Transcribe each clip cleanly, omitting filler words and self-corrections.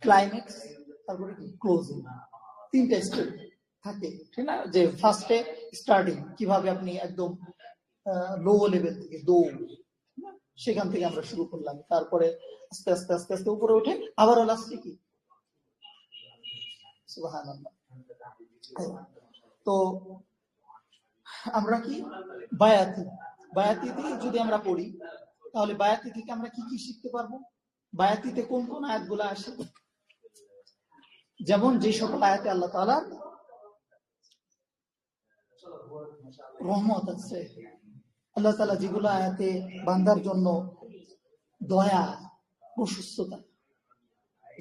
Climax, তারপরে কি closing, তিনটা স্টেপ থাকে, ঠিক না? যে ফার্স্টে স্টার্টিং, কিভাবে আপনি একদম লো লেভেল থেকে দৌড়, সেখান থেকে আমরা শুরু করলাম, তারপরে আস্তে আস্তে আস্তে আস্তে উপরে উঠে আবারও লাস্টে কি সুবহানাল্লাহ। তো আমরা কি বায়াতিতে যদি আমরা পড়ি, তাহলে বায়াতি থেকে আমরা কি কি শিখতে পারবো? বায়াতিতে কোন কোন আয়াতগুলো আসে? যেমন যে সকল আয়াতে আল্লাহ তাআলা রহমত আছে, আল্লাহ তাআলা যেগুলো আয়াতে বান্দার জন্য দয়া, প্রশস্ততা,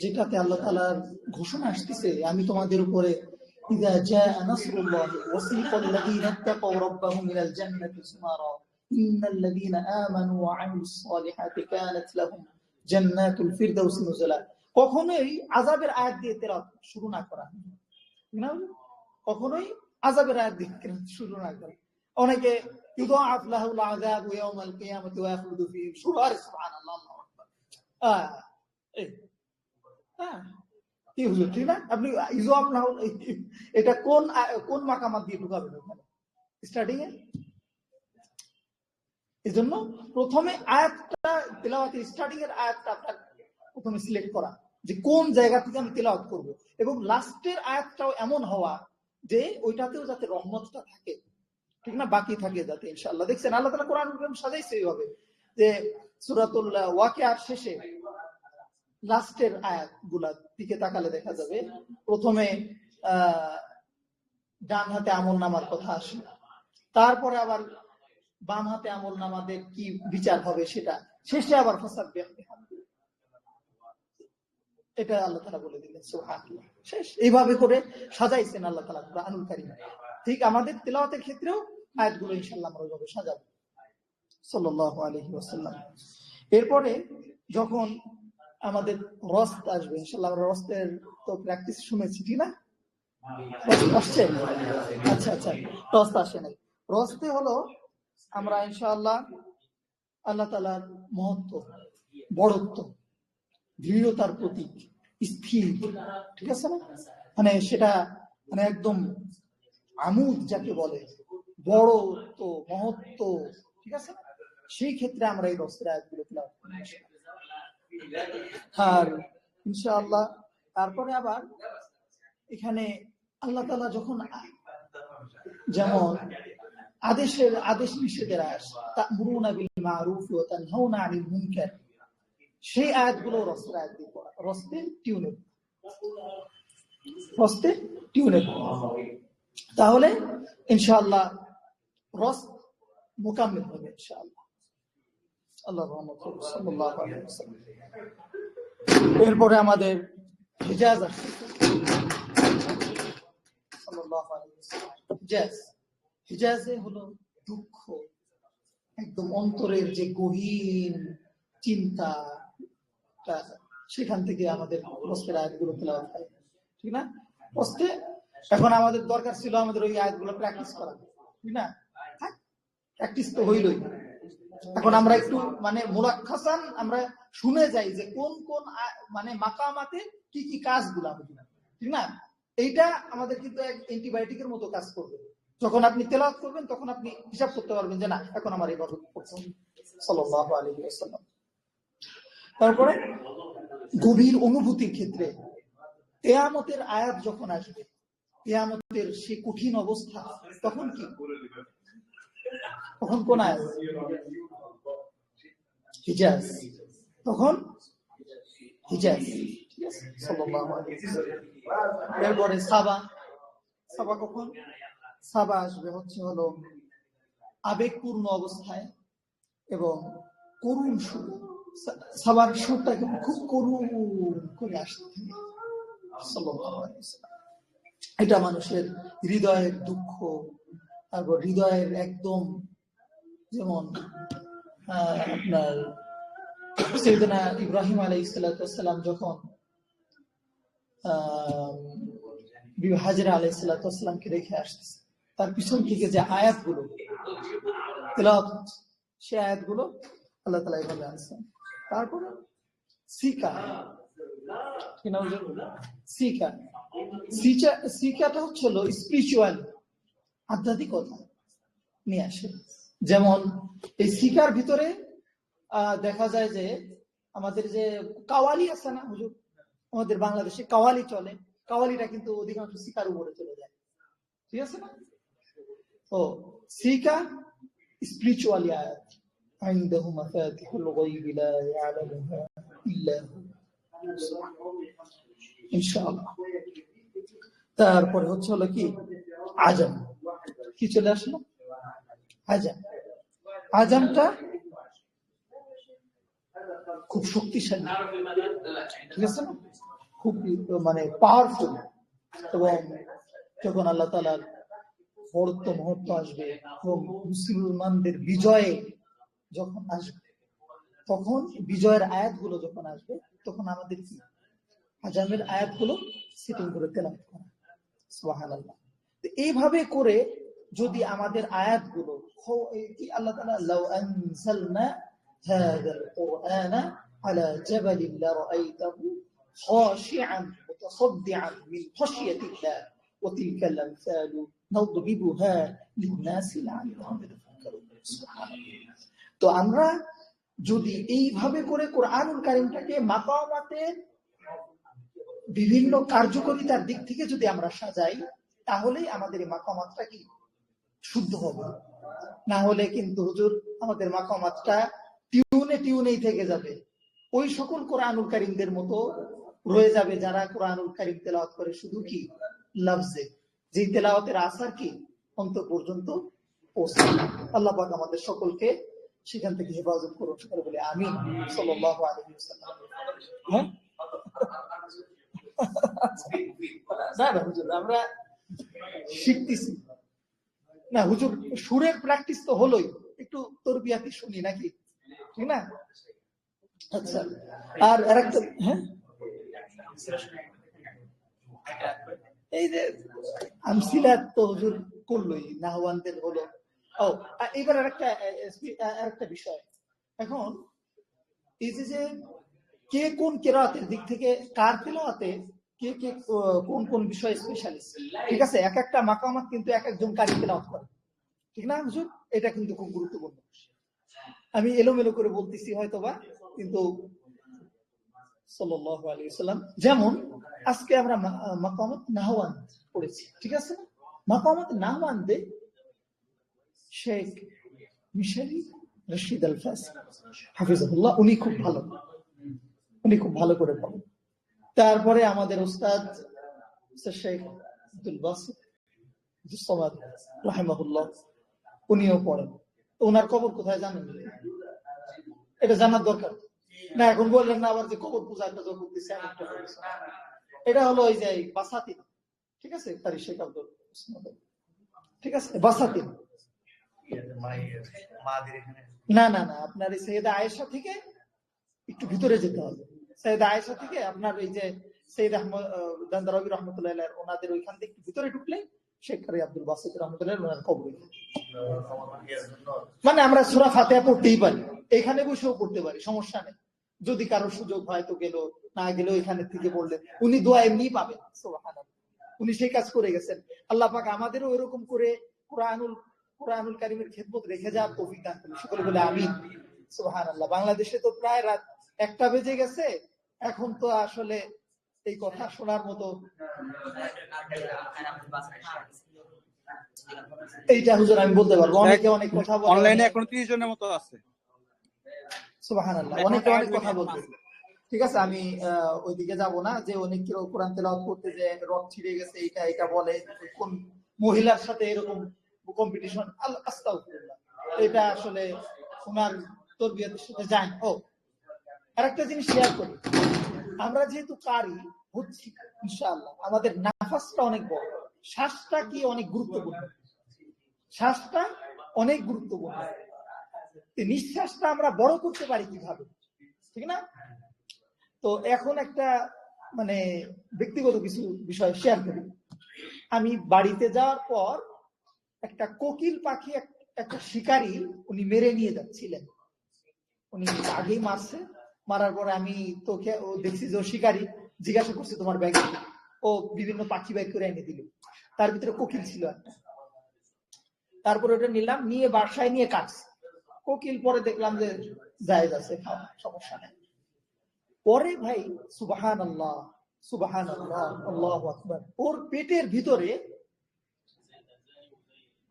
যেটাতে আল্লাহ তাআলার ঘোষণা আসতেছে, আমি তোমাদের উপরে ইযা জাআ নাসরুল্লাহি ওয়াসিকাল্লাযীনা ইত্তাকাউ রাব্বাহুম ইলাল জান্নাতি সুমারা ইন্নাল্লাযীনা আমানু ওয়া আমিলুস সালিহাতি কানাত লাহুম জান্নাতুল ফিরদাউস নুজুলা। কখনোই আযাবের আয়াত দিয়ে তেলাওয়াত শুরু না করা, না, কখনোই আযাবের আয়াত দিয়ে শুরু না করা। অনেকে ইউদাআফ লাহুল আযাবু ইয়াওমাল কিয়ামাতি ওয়া ইয়াখলুদু ফীহি, সুবহানাল্লাহ, আল্লাহু আকবার। কি হুজুর, ঠিক না? আপনি ইউদাআফ লাহুল, এটা কোন মাকামাত দিয়ে ঢুকাবেন ওখানে স্টার্টিং এ? এজন্য প্রথমে আয়াতটা তেলাওয়াতের স্টার্টিং এর আয়াতটা আপনার প্রথমে সিলেক্ট করা, যে কোন জায়গা থেকে আমি তেলাওয়াত করব, এবং লাস্টের আয়াতটাও এমন হওয়া যে ওইটাতেও যাতে রহমতটা থাকে, ঠিক না, বাকি থাকে যাতে, ইনশাআল্লাহ। দেখছেন আল্লাহ তাআলা কোরআনুল কারীম সাজাইছে এইভাবে যে সূরাতুল ওয়াকিয়ার শেষে লাস্টের আয়াতগুলোর দিকে তাকালে দেখা যাবে প্রথমে ডান হাতে আমলনামার কথা আসে, তারপরে আবার বাম হাতে আমলনামাদের কি বিচার হবে সেটা, শেষে আবার ফাসাব্বিহ বিহামদিহি, এটা আল্লাহ তাআলা বলে দিলেন। সুবহানাল্লাহ। শেষ এইভাবে করে সাজাইছেন আল্লাহ তাআলা কুরআনুল কারীম। ঠিক আমাদের তেলাওয়াতের ক্ষেত্রেও আয়াতগুলো ইনশাআল্লাহ আমরা ওইভাবে সাজাবো, সাল্লাল্লাহু আলাইহি ওয়াসাল্লাম। এরপরে যখন আমাদের রস্ত আসবে, ইনশাআল্লাহ আমরা রস্তের তো প্র্যাকটিস শুনেছি, ঠিক না? আসছে? আচ্ছা আচ্ছা, রস্ত আসে নাই। রস্তে হলো আমরা ইনশাআল্লাহ আল্লাহ তাআলার মহত্ব, বড়ত্ব, দৃঢ়তার প্রতীক, স্থির, ঠিক আছে না? মানে সেটা মানে একদম আমুদ যাকে বলে, বড়ত্ব, মহত্ব, ঠিক আছে না? সেই ক্ষেত্রে আমরা এই রস্তের আয়াতগুলো তেলাওয়াত করি আর ইনশাআল্লাহ। তারপরে আবার এখানে আল্লাহ তাআলা যখন যেমন আদেশ নিষেধের আয়াত, তা'মুরুনা বিল মা'রুফ ওয়া তানহাউনা আনিল মুনকার, সেই আয়াতগুলো রস্তের আয়াত দিয়ে পড়া, রস্তে টিউনে তাহলে ইনশাআল্লাহ রস্ত মুকাম্মিল হবে ইনশাআল্লাহ। আল্লাহর রহমত সাল্লাল্লাহু আলাইহি ওয়াসাল্লাম। এরপরে আমাদের হিজাজ আসছে, সাল্লাল্লাহু আলাইহি ওয়াসাল্লাম। হিজাজে হলো দুঃখ, একদম অন্তরের যে গহীন চিন্তা, সেখান থেকে আমাদের রস্তের আয়াতগুলো তেলাওয়াত হয়, ঠিক না? রস্তে এখন আমাদের দরকার ছিল আমাদের ওই আয়াতগুলো প্র্যাকটিস করা, ঠিক না? প্র্যাকটিস তো হইলই। এখন আমরা একটু মানে মুলাক্কাসান আমরা শুনে যাই যে কোন কোন মানে মাকামাতে কি কি কাজগুলো হবে, ঠিক না? এইটা আমাদের কিন্তু এক অ্যান্টিবায়োটিকের মতো কাজ করবে। যখন আপনি তেলাওয়াত করবেন তখন আপনি হিসাব করতে পারবেন যে না, এখন আমার ইবাদত করতে হবে, সাল্লাল্লাহু আলাইহি ওয়াসাল্লাম। তারপরে গভীর অনুভূতির ক্ষেত্রে কিয়ামতের আয়াত যখন আসবে, কিয়ামতের সেই কঠিন অবস্থা, তখন কি, তখন কোন আয়াত? হিজাজ, তখন হিজাজ, ঠিক আছে, সাল্লাল্লাহু আলাইহি ওয়াসাল্লাম। এরপরে সাবা কখন? সাবা আসবে হলো আবেগপূর্ণ অবস্থায় এবং করুণ সুর। সাবার সুরটা খুব করুণ করে আসতে থাকে, সাল্লাল্লাহু আলাইহি ওয়াসাল্লাম। এটা মানুষের হৃদয়ের দুঃখ, তারপর হৃদয়ের একদম যেমন আপনার সাইয়েদনা ইব্রাহিম আলাইহিস সালাম যখন হাজরা আলাইহিস সালামকে রেখে আসতেছে, তার পিছন থেকে যে আয়াতগুলো তেলাওয়াত হচ্ছে, সেই আয়াতগুলো আল্লাহ তাআলা এভাবে আনছেন। তারপরে সিকা, কি নাম? সিকা। সিকাটা হচ্ছে স্পিরিচুয়াল, আধ্যাত্মিকতা নিয়ে আসে। যেমন এই সিকার ভিতরে দেখা যায় যে আমাদের যে কাওয়ালি আছে না হুজুর, আমাদের বাংলাদেশে কাওয়ালি চলে, কাওয়ালিটা কিন্তু অধিকাংশ সিকার উপরে চলে যায়, ঠিক আছে না? তো সিকা স্পিরিচুয়াল আয়াত, عنده مفاتيح الغيب لا يعلمها إلا هو ইনশাআল্লাহ। তারপরে হলো কি আজাম, কি চলে আসলো আজাম। আজামটা খুব শক্তিশালী, ঠিক আছে না? খুব মানে পাওয়ারফুল। এবং যখন আল্লাহ তাআলার বড়ত্ব মহত্ব আসবে এবং মুসলমানদের বিজয়ে যখন আসবে, তখন বিজয়ের আয়াতগুলো যখন আসবে, তখন আমাদের কি আজামের আয়াতগুলো সিটিং করে তেলাওয়াত করা। সুবহানাল্লাহ। এইভাবে করে যদি আমাদের আয়াতগুলো কি আল্লাহ তাআলা লাউ আনজালনা হাযাল কুরআনা আলা জাবালিন লারাআইতাহু খাশিআন মুতাসাদ্দিআন মিন খাশিয়াতিল্লাহ ওয়া তিলকাল আমসালু নাদরিবুহা লিন-নাসি লাআল্লাহুম ইয়াতাফাক্কারুন। সুবহানাল্লাহ। তো আমরা যদি এইভাবে করে কোরআনুল কারীমটাকে মাকামাতের বিভিন্ন কার্যকারিতার দিক থেকে যদি আমরা সাজাই, তাহলেই আমাদের এই মাকামাতটা কি শুদ্ধ হবে। না হলে কিন্তু হুজুর আমাদের মাকামাতটা টিউনেই থেকে যাবে। ওই সকল কোরআনুল কারীমদের মতো রয়ে যাবে যারা কোরআনুল কারীম তেলাওয়াত করে শুধু কি লফজে, যেই তেলাওয়াতের আসার কি অন্তর পর্যন্ত পৌঁছায়। আল্লাহ পাক আমাদের সকলকে সেখান থেকে হেফাজত করুন, সকলে বলে আমিন। সাল্লাল্লাহু আলাইহি ওয়াসাল্লাম। হ্যাঁ না না হুজুর, আমরা শিখতেছি না হুজুর, সুরের প্র্যাকটিস তো হলোই, একটু তরবিয়াতি শুনি নাকি, ঠিক না? আচ্ছা, আর আরেকটা, হ্যাঁ এই যে আমসিলাত তো হুজুর করলোই, নাহওয়ানদের হলো। ও এবার আরেকটা বিষয়, এখন এই যে কে কোন কেরাতের দিক থেকে কার তেলাওয়াতে কে কে কোন কোন বিষয় স্পেশালিস্ট, ঠিক আছে? এক একটা মাকামাত কিন্তু এক একজন কারি তেলাওয়াত করে, ঠিক না হুজুর? এটা কিন্তু খুব গুরুত্বপূর্ণ। আমি এলোমেলো করে বলতেছি হয়তোবা, কিন্তু সাল্লাল্লাহু আলাইহি ওয়াসাল্লাম, যেমন আজকে আমরা মাকামাত নাহওয়ান পড়েছি, ঠিক আছে? মাকামাত নাহওয়ানদে শেখ মিশরি রশিদ আল ফাসি হাফিজাহুল্লাহ, উনি খুব ভালো করে পড়েন। তারপরে আমাদের উস্তাদ শেখ আব্দুল বাসিত সামাদ রাহিমাহুল্লাহ, উনিও পড়েন। ওনার কবর কোথায় জানেন? এটা জানার দরকার না, এখন বললেন না আবার যে কবর পূজা একটা যখন দিচ্ছে। এটা হলো ওই যে বাসাতিন, ঠিক আছে? তারি শেখ আব্দুল, ঠিক আছে, বাসাতিন। না না না, আপনার এই সৈয়দা আয়েশা থেকে একটু ভিতরে যেতে হবে। সৈয়দা আয়েশা থেকে আপনার এই যে সৈয়দ আহমদ দান্দারবি রহমতুল্লাহ আলাইহি, ওনাদের ওইখান থেকে ভিতরে ঢুকলে শেখ কারি আব্দুল বাসিত রহমতুল্লাহ ওনার কবর। মানে আমরা সূরা ফাতিহা পড়তেই পারি, এখানে বসেও পড়তে পারি, সমস্যা নেই। যদি কারো সুযোগ হয় তো গেল, না গেলেও এখানে থেকে বললেন, উনি দোয়া এমনি পাবেন। সুবহানাল্লাহ, উনি সেই কাজ করে গেছেন। আল্লাহ পাক আমাদেরও এরকম করে কোরআনুল কারীমের খেদমত রেখে যাওয়ার তৌফিক দান করুন, সকলে বলে আমিন। সুবহানাল্লাহ। বাংলাদেশে তো প্রায় রাত 1টা বেজে গেছে, এখন তো আসলে এই কথা শোনার মতো এইটা হুজুর আমি বলতে পারবো, অনেকে অনেক কথা বলে, অনলাইনে এখন 30 জনের মতো আছে। সুবহানাল্লাহ, অনেকে অনেক কথা বলবে। ঠিক আছে, আমি ওইদিকে যাব না যে অনেক কেউ কোরআন তেলাওয়াত করতে যে রক ছিঁড়ে গেছে এটা বলে, কোন মহিলার সাথে এরকম কম্পিটিশন, আস্তাগফিরুল্লাহ, এটা আসলে ওনার তরবিয়তের সাথে যায় না। আরেকটা জিনিস শেয়ার করি, আমরা যেহেতু কারি হচ্ছি ইনশাআল্লাহ, আমাদের নাফাসটা অনেক বড়, শ্বাসটা কি অনেক গুরুত্বপূর্ণ, শ্বাসটা অনেক গুরুত্বপূর্ণ। নিঃশ্বাসটা আমরা বড় করতে পারি কিভাবে, ঠিক না? তো এখন একটা মানে ব্যক্তিগত কিছু বিষয় শেয়ার করি। আমি বাড়িতে যাওয়ার পর একটা কোকিল পাখি, একটা শিকারী উনি মেরে নিয়ে যাচ্ছিলেন, উনি আগেই মারছে, মারার পরে আমি তোকে দেখছি যে শিকারী জিজ্ঞাসা করছে তোমার ব্যাগে, ও বিভিন্ন পাখি ব্যাগ করে এনে দিল, তার ভিতরে কোকিল ছিল একটা। তারপরে ওটা নিলাম, নিয়ে বাসায় নিয়ে কাটছি। কোকিল পরে দেখলাম যে জায়েজ আছে, খাওয়া সমস্যা নেই। পরে ভাই সুবহানাল্লাহ সুবহানাল্লাহ আল্লাহু আকবার, ওর পেটের ভিতরে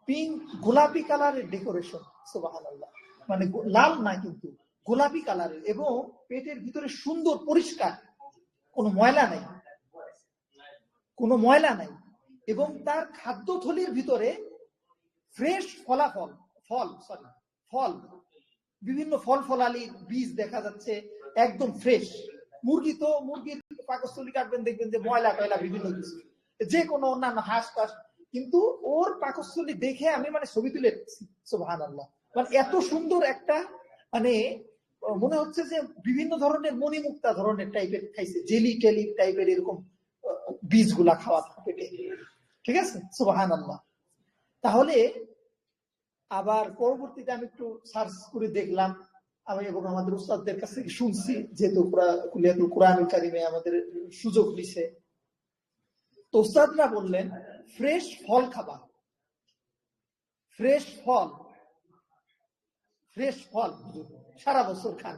পিঙ্ক গোলাপি কালারের ডেকোরেশন, সুবহানাল্লাহ, মানে লাল না কিন্তু গোলাপি কালারের, এবং পেটের ভিতরে সুন্দর পরিষ্কার, কোনো ময়লা নাই, কোনো ময়লা নাই। এবং তার খাদ্যথলির ভিতরে ফ্রেশ ফল, বিভিন্ন ফল ফলালি বীজ দেখা যাচ্ছে, একদম ফ্রেশ। মুরগির পাকস্থলী কাটবেন, দেখবেন যে ময়লা টয়লা বিভিন্ন কিছু, যে কোনো অন্যান্য হাঁস টাস, কিন্তু ওর পাকস্থলী দেখে আমি মানে ছবি তুলে রেখেছি, সুবহানাল্লাহ। মানে এত সুন্দর একটা, মানে মনে হচ্ছে যে বিভিন্ন ধরনের মণিমুক্তা ধরনের টাইপের খাইছে, জেলি টেলি টাইপের এরকম বীজগুলা খাওয়া পেটে, ঠিক আছে, সুবহানাল্লাহ। তাহলে আবার পরবর্তীতে আমি একটু সার্চ করে দেখলাম, আমি এবং আমাদের উস্তাদদের কাছ থেকে শুনছি, যেহেতু কুলিয়াতুল কুরআনুল কারীমে আমাদের সুযোগ দিছে, তো উস্তাদরা বললেন ফ্রেশ ফল খাবা, ফ্রেশ ফল সারা বছর খান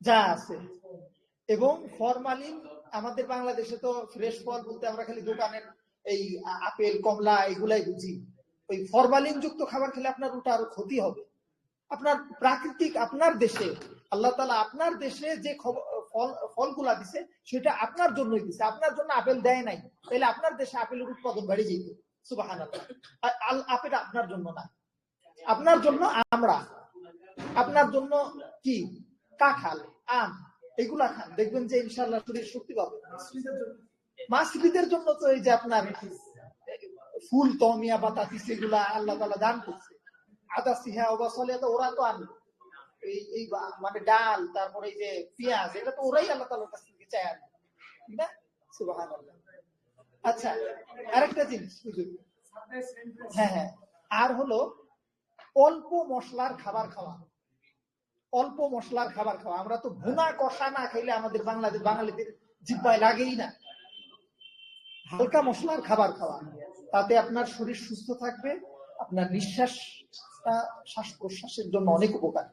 যা আছে। এবং ফরমালিন, আমাদের বাংলাদেশে তো ফ্রেশ ফল বলতে আমরা খালি দোকানের এই আপেল কমলা এগুলাই বুঝি। ওই ফরমালিন যুক্ত খাবার খেলে আপনার ওটা আরো ক্ষতি হবে। আপনার প্রাকৃতিক, আপনার দেশে আল্লাহ তাআলা আপনার দেশে যে ফলগুলা দিছে সেটা আপনার জন্যই দিছে, আপনার জন্য আপেল দেয় নাই, তাহলে আপনার দেশে আপেলের উৎপাদন বেড়ে যেত, সুবহানাল্লাহ। আপেল আপনার জন্য না, আপনার জন্য আমরা, আপনার জন্য কি কাঁঠাল, আম, এগুলা খান, দেখবেন যে ইনশাআল্লাহ শরীর শক্তি পাবে। মাছবিদের জন্য তো এই যে আপনার ফুল তমিয়া বাতাসিস, এগুলা আল্লাহ তাআলা দান করছে। আদা সিহা ওবা সলে, তো ওরা তো আনলো এই মানে ডাল, তারপরে এই যে পেঁয়াজ, এটা তো ওরাই আল্লাহ তাআলার কাছ থেকে চায় আনলো, ঠিক না, সুবহানাল্লাহ। আচ্ছা, আরেকটা জিনিস, হ্যাঁ, আর হলো অল্প মশলার খাবার খাওয়া, অল্প মশলার খাবার খাওয়া। আমরা তো ভুনা কষা না খাইলে আমাদের বাঙালিদের জিহ্বায় লাগেই না। হালকা মশলার খাবার খাওয়া, তাতে আপনার শরীর সুস্থ থাকবে, আপনার শ্বাস প্রশ্বাসের জন্য অনেক উপকার,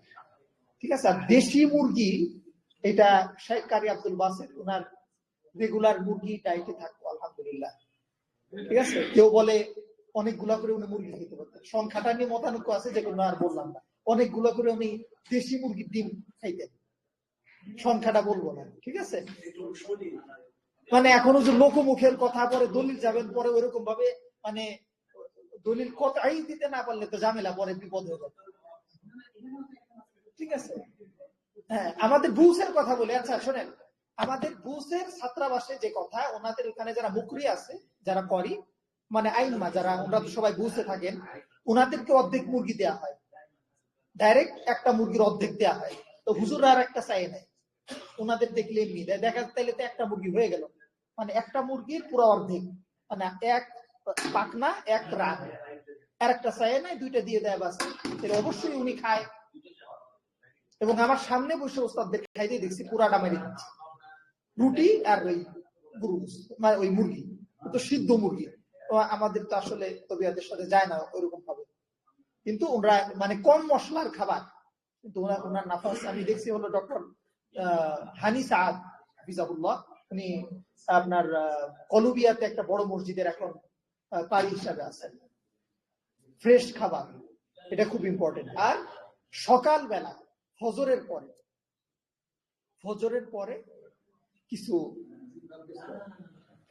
ঠিক আছে। আর দেশি মুরগি, এটা শেখ কারি আব্দুল বাসেত ওনার রেগুলার মুরগি ডায়েটে থাকতো, আলহামদুলিল্লাহ, ঠিক আছে। কেউ বলে অনেকগুলা করে উনি মুরগি খেতে পারতেন, সংখ্যাটা নিয়ে মতানৈক্য আছে, যেগুলো আর বললাম না। অনেকগুলো করে উনি দেশি মুরগির ডিম খাইতেন, সংখ্যাটা বলবো না, ঠিক আছে। মানে এখনো যে লোকমুখের কথা, পরে দলিল যাবেন, পরে ওইরকম ভাবে মানে দলিল কথাই দিতে না পারলে তো ঝামেলা, পরে বিপদ হয়ে যাবে, ঠিক আছে। হ্যাঁ, আমাদের বুসের কথা বলি। আচ্ছা শোনেন, আমাদের বুসের ছাত্রাবাসে যে কথা, ওনাদের ওখানে যারা মুকরি আছে, যারা করি মানে আইনমা যারা, ওনারা তো সবাই বুসে থাকেন, ওনাদেরকে অর্ধেক মুরগি দেওয়া হয়, ডাইরেক্ট একটা মুরগির অর্ধেক দেওয়া হয়। তো হুজুর আর একটা চাই নাই, ওনাদের দেখলে এমনি দেয়, দেখা তাইলে তো একটা মুরগি হয়ে গেল, মানে একটা মুরগির পুরো অর্ধেক, মানে এক পাকনা এক রাত, আর একটা চাই নাই, দুইটা দিয়ে দেয় বাস, তাহলে অবশ্যই উনি খায়। এবং আমার সামনে বসে ওস্তাদদের খাইতে দেখছি, পুরাটা মেরে দিচ্ছে রুটি আর ওই গরু, মানে ওই মুরগি তো সিদ্ধ মুরগি, তো আমাদের তো আসলে তবিয়াতের সাথে যায় না ওইরকম ভাবে, কিন্তু ওরা মানে কম মশলার খাবার, কিন্তু ওনার নাফাস আমি দেখছি হলো ডক্টর হানি সাদ হাফিজাহুল্লাহ, উনি আপনার কলম্বিয়াতে একটা বড় মসজিদের এখন কারি হিসাবে আছেন। ফ্রেশ খাবার, এটা খুব ইম্পর্টেন্ট। আর সকালবেলা ফজরের পরে কিছু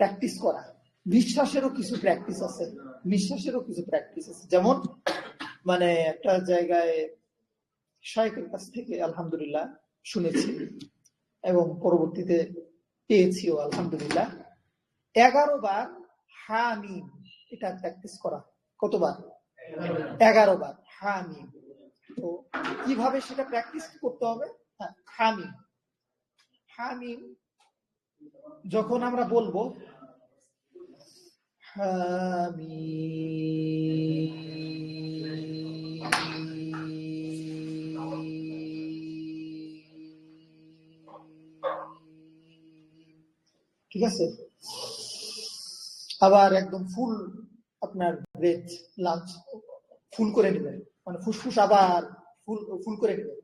প্র্যাকটিস করা, নিঃশ্বাসেরও কিছু প্র্যাকটিস আছে, যেমন মানে একটা জায়গায় শাইখের কাছ থেকে আলহামদুলিল্লাহ শুনেছি এবং পরবর্তীতে পেয়েছিও আলহামদুলিল্লাহ, 11 বার হামিম, এটা প্র্যাকটিস করা। কতবার? 11 বার হামিম। তো কিভাবে সেটা প্র্যাকটিস করতে হবে? হামিম হামিম যখন আমরা বলবো হামিম, ঠিক আছে, আবার একদম ফুল আপনার ব্রেথ লাঞ্চ ফুল করে নেবেন, মানে ফুসফুস আবার ফুল ফুল করে নেবেন।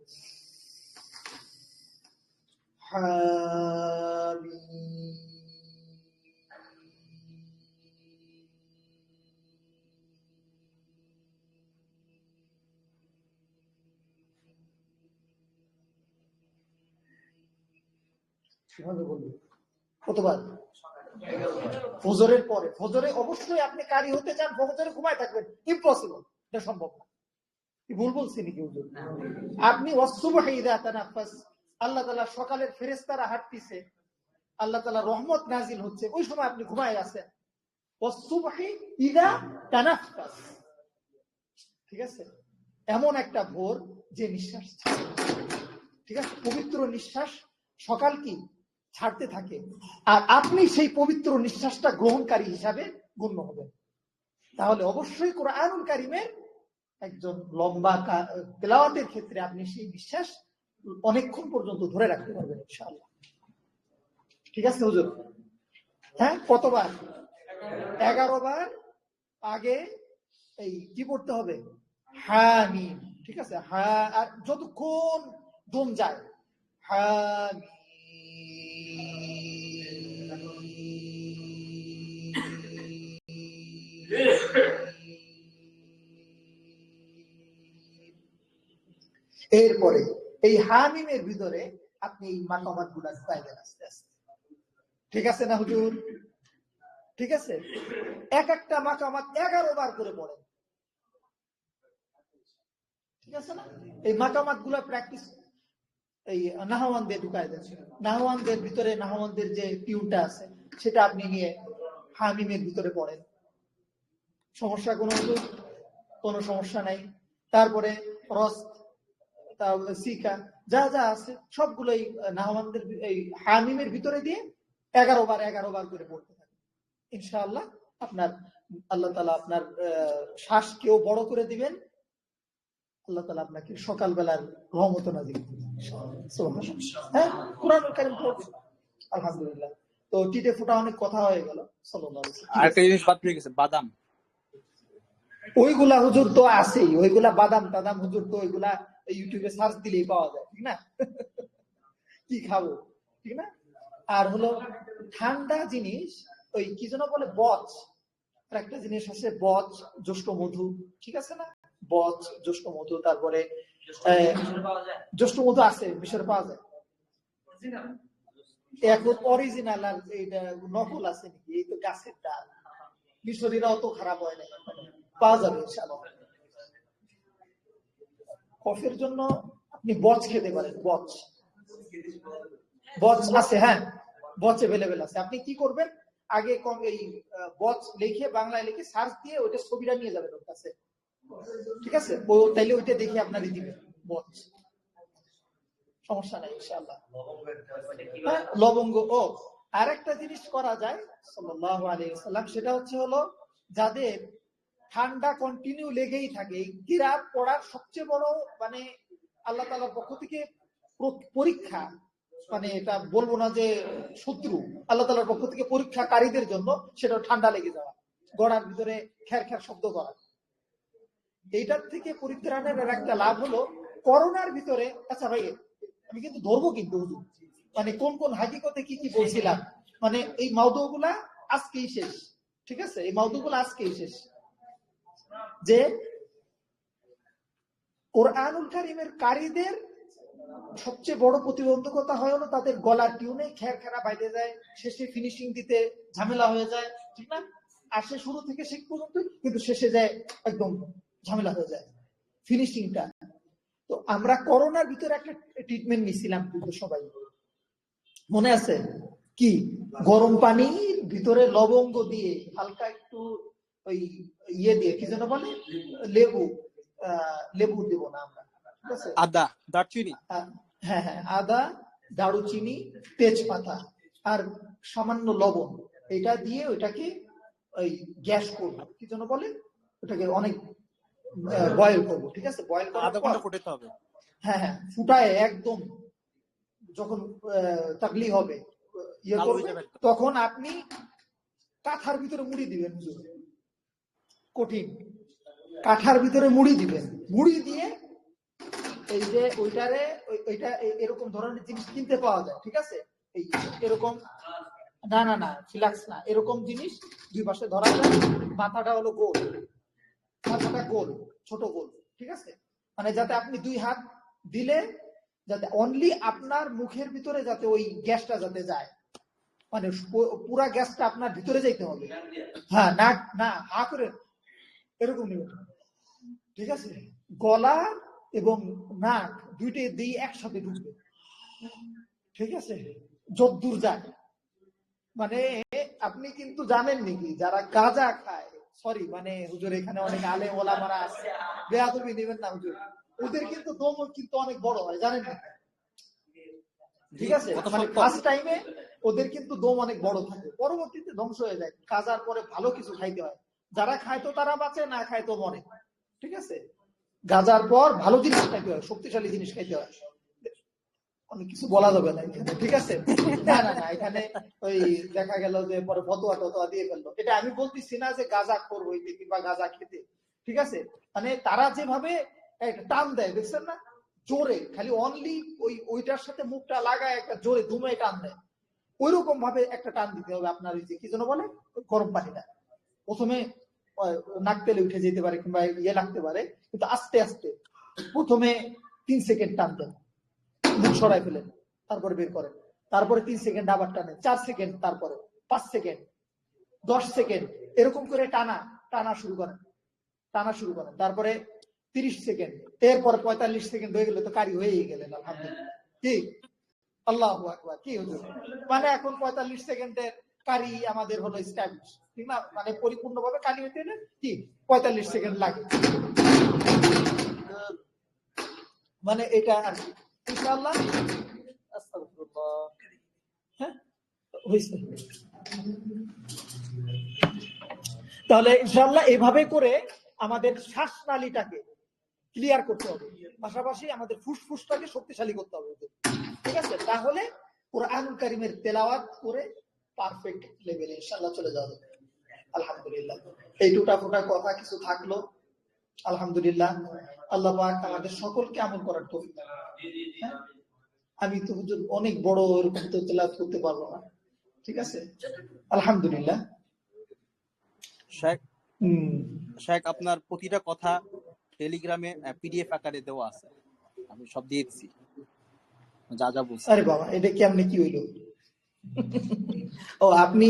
কিভাবে বলবো, কতবার? ফজরের পরে। ফজরে অবশ্যই আপনি কারি হতে চান, ফজরে ঘুমায় থাকবেন, ইম্পসিবল, এটা সম্ভব না। কি ভুল বলছি নাকি হুজুর? আপনি ওয়াসসুবহি ইযা তানাফাস, আল্লাহ তাআলা সকালের ফেরেশতারা হাঁটতিছে, আল্লাহ তাআলা রহমত নাজিল হচ্ছে, ওই সময় আপনি ঘুমায় আছেন। ওয়াসসুবহি ইযা তানাফাস, ঠিক আছে, এমন একটা ভোর যে নিঃশ্বাস ছাড়ে, ঠিক আছে, পবিত্র নিঃশ্বাস সকাল কি ছাড়তে থাকে, আর আপনি সেই পবিত্র নিঃশ্বাসটা গ্রহণকারী হিসাবে গণ্য হবেন। তাহলে অবশ্যই কোরআনুল কারীমের একজন লম্বা তেলাওয়াতের ক্ষেত্রে আপনি সেই বিশ্বাস অনেকক্ষণ পর্যন্ত ধরে রাখতে পারবেন ইনশাআল্লাহ। ঠিক আছে হুজুর? হ্যাঁ, কতবার? 11 বার। আগে এই কি পড়তে হবে? হামিম, ঠিক আছে, আর যতক্ষণ দম যায় হামিম, এরপরে এই হামিমের ভিতরে আপনি এই মাকামাত গুলা ঢুকাইবেন আস্তে আস্তে। ঠিক আছে না হুজুর? ঠিক আছে, এক একটা মাকামাত 11 বার করে পড়েন। ঠিক আছে না? এই মাকামাত গুলা প্র্যাকটিস এই নাহওয়ানদের ঢুকাই দেন। নাহওয়ানদের ভিতরে নাহওয়ানদের যে টিউনটা আছে সেটা আপনি নিয়ে হামিমের ভিতরে পড়েন। সমস্যা কোনো সমস্যা নাই। তারপরে রস, তারপরে সিকা, যা যা আছে সবগুলোই নাহওয়ানদের এই হামিমের ভিতরে দিয়ে 11 বার করে পড়তে থাকে। ইনশাআল্লাহ আপনার আল্লাহ তাআলা আপনার শ্বাসকেও বড় করে দিবেন। আল্লাহ তাআলা আপনাকে সকালবেলার রহমত নাযিল করবেন ইনশাআল্লাহ। হ্যাঁ, কুরআনুল কারীম পড়বেন। আলহামদুলিল্লাহ। তো টিটে ফোটা অনেক কথা হয়ে গেল। সাল্লাল্লাহু আলাইহি ওয়াসাল্লাম। আরেকটা জিনিস বাদ পড়ে গেছে, বাদাম। ওইগুলা হুজুর তো আছেই, ওইগুলা বাদাম টাদাম হুজুর তো ওইগুলা ইউটিউবে সার্চ দিলেই পাওয়া যায়, ঠিক না? কি খাবো, ঠিক না? আর হলো ঠান্ডা জিনিস, ওই কি যেন বলে বচ, আর একটা জিনিস আছে বচ, জ্যৈষ্ঠ মধু, ঠিক আছে না? বচ, জ্যৈষ্ঠ মধু, তারপরে জ্যৈষ্ঠ মধু আছে মিশরে পাওয়া যায়। এখন অরিজিনাল আর এইটা নকল আছে নাকি? এই তো গাছের ডাল, মিশরীরা অত খারাপ হয় না, পাওয়া যাবে ইনশাআল্লাহ। কফের জন্য আপনি বচ খেতে পারেন, বচ আছে, হ্যাঁ, বচ এভেলেবেল আছে। আপনি কি করবেন, আগে এই বচ লিখে বাংলায় লিখে সার্চ দিয়ে ওইটা ছবিটা নিয়ে যাবেন ওর কাছে, ঠিক আছে? ও তাইলে ওইটা দেখে আপনারই দিবে বচ, সমস্যা নাই ইনশাআল্লাহ। হ্যাঁ, লবঙ্গ। ও আর একটা জিনিস করা যায় সাল্লাল্লাহু আলাইহি ওয়াসাল্লাম, সেটা হচ্ছে হলো যাদের ঠান্ডা কন্টিনিউ লেগেই থাকে, কিরাত পড়ার সবচেয়ে বড় মানে আল্লাহ তাআলার পক্ষ থেকে পরীক্ষা, মানে এটা বলবো না যে শত্রু, আল্লাহ তাআলার পক্ষ থেকে পরীক্ষাকারীদের জন্য সেটা ঠান্ডা লেগে যাওয়া, গড়ার ভিতরে খ্যার খ্যার শব্দ করা। এইটার থেকে পরিত্রাণের একটা লাভ হলো করোনার ভিতরে, আচ্ছা ভাই আমি কিন্তু ধরবো কিন্তু হুজুর, মানে কোন কোন হাকিকতে কি কি বলছিলাম, মানে এই মাউদুগুলা আজকেই শেষ, ঠিক আছে? এই মাউদুগুলা আজকেই শেষ। যে কোরআনুল কারীমের কারীদের সবচেয়ে বড় প্রতিবন্ধকতা হয় হলো তাদের গলার টিউনে খ্যার খেরা বাইরে যায়, শেষে ফিনিশিং দিতে ঝামেলা হয়ে যায়, ঠিক না? আসে শুরু থেকে শেষ পর্যন্ত, কিন্তু শেষে যায় একদম ঝামেলা হয়ে যায় ফিনিশিংটা। তো আমরা করোনার ভিতরে একটা ট্রিটমেন্ট নিছিলাম কিন্তু সবাই, মনে আছে কি? গরম পানির ভিতরে লবঙ্গ দিয়ে হালকা একটু ওই ইয়ে দিয়ে কি যেন বলে, লেবু দেব না আমরা, ঠিক আছে? আদা, দারচিনি, হ্যাঁ হ্যাঁ, আদা, দারুচিনি, তেজপাতা আর সামান্য লবণ, এটা দিয়ে ওইটাকে ওই গ্যাস করবো, কি যেন বলে, ওটাকে অনেক বয়েল করবো, ঠিক আছে? বয়েল করার আধা ঘন্টা ফুটাতে হবে। হ্যাঁ হ্যাঁ, ফুটায় একদম যখন তাকলি হবে, ইয়ে কালো হয়ে করবে, যাবে একদম। তখন আপনি কাঁথার ভিতরে মুড়ি দিবেন, হুজুর কঠিন কাঁঠার ভিতরে মুড়ি দিবেন, মুড়ি দিয়ে এই যে ওইটারে ওইটা এরকম ধরনের জিনিস কিনতে পাওয়া যায়, ঠিক আছে, এই এরকম, না না না ফ্লাক্স না, এরকম জিনিস দুই পাশে ধরা যায়, মাথাটা হলো গোল, মাথাটা গোল, ছোট গোল, ঠিক আছে, মানে যাতে আপনি দুই হাত দিলে যাতে অনলি আপনার মুখের ভিতরে যাতে ওই গ্যাসটা যাতে যায়, মানে পুরা গ্যাসটা আপনার ভিতরে যাইতে হবে। হ্যাঁ, না না হা করে এরকম নেবেন, ঠিক আছে, গলা এবং নাক দুইটাই দিয়ে একসাথে ঢুকবে, ঠিক আছে, যদ্দূর যায়। মানে আপনি কিন্তু জানেন নাকি যারা গাঁজা খায়, সরি মানে হুজুর এখানে অনেক আলেম ওলামারা আছে, বেয়াদবি নেবেন না হুজুর, ওদের কিন্তু দম কিন্তু অনেক বড় হয়, জানেন না, ঠিক আছে, মানে ফার্স্ট টাইমে ওদের কিন্তু দম অনেক বড় থাকে, পরবর্তীতে ধ্বংস হয়ে যায়, কাজার পরে ভালো কিছু খাইতে হয়, যারা খায় তো তারা বাঁচে, না খায় তো মরে, ঠিক আছে, গাজার পর ভালো জিনিস খাইতে হয়, শক্তিশালী জিনিস খাইতে হয়, অনেক কিছু বলা যাবে না এখানে, ঠিক আছে, না না না এখানে ওই দেখা গেল যে পরে ফতোয়া টতোয়া দিয়ে ফেললো, এটা আমি বলতেছি না যে গাজা খোর হইতে কিংবা গাজা খেতে, ঠিক আছে, মানে তারা যেভাবে টান দেয় দেখছেন না, জোরে, খালি অনলি ওইটার সাথে মুখটা লাগায় একটা জোরে ধুমে টান দেয়, ওইরকম ভাবে একটা টান দিতে হবে আপনার, ওই যে কি যেন বলে গরম পানিটা, প্রথমে নাক তেলে উঠে যেতে পারে কিংবা ইয়ে লাগতে পারে, কিন্তু আস্তে আস্তে প্রথমে 3 সেকেন্ড টান দেন, মুখ সরাই ফেলেন, তারপরে বের করেন, তারপরে 3 সেকেন্ড আবার টানেন, 4 সেকেন্ড, তারপরে 5 সেকেন্ড, 10 সেকেন্ড, এরকম করে টানা শুরু করেন, তারপরে 30 সেকেন্ড, এরপরে 45 সেকেন্ড হয়ে গেলে তো কারি হয়েই গেলেন, আলহামদুলিল্লাহ, কি আল্লাহু আকবার, কি হুজুর, মানে এখন 45 সেকেন্ডের কারি আমাদের হলো স্ট্যাবলিশ, ঠিক না, মানে পরিপূর্ণভাবে কারি হইতে হলে কি 45 সেকেন্ড লাগে, মানে এটা আর কি, ইনশাআল্লাহ, আস্তাগফিরুল্লাহ, হ্যাঁ হইছে, তাহলে ইনশাআল্লাহ এভাবে করে আমাদের শ্বাসনালীটাকে ক্লিয়ার করতে হবে, পাশাপাশি আমাদের ফুসফুসটাকে শক্তিশালী করতে হবে, ঠিক আছে, তাহলে কুরআনুল কারীমের তেলাওয়াত করে পারফেক্ট লেভেলে ইনশাআল্লাহ চলে যাবে। আলহামদুলিল্লাহ, এই টুটা ফুটা কথা কিছু থাকলো, আলহামদুলিল্লাহ, আল্লাহ পাক আমাদের সকলকে আমল করার তৌফিক দান করুন। হ্যাঁ? আমি তো হুজুর অনেক বড় এরকম তো তেলাওয়াত করতে পারবো না, ঠিক আছে, আলহামদুলিল্লাহ। শেখ আপনার প্রতিটা কথা টেলিগ্রামে পিডিএফ আকারে দেওয়া আছে, আমি সব দিয়ে দিচ্ছি যা যা বলছি। আরে বাবা, এটা কেমনে কি হইলো? ও আপনি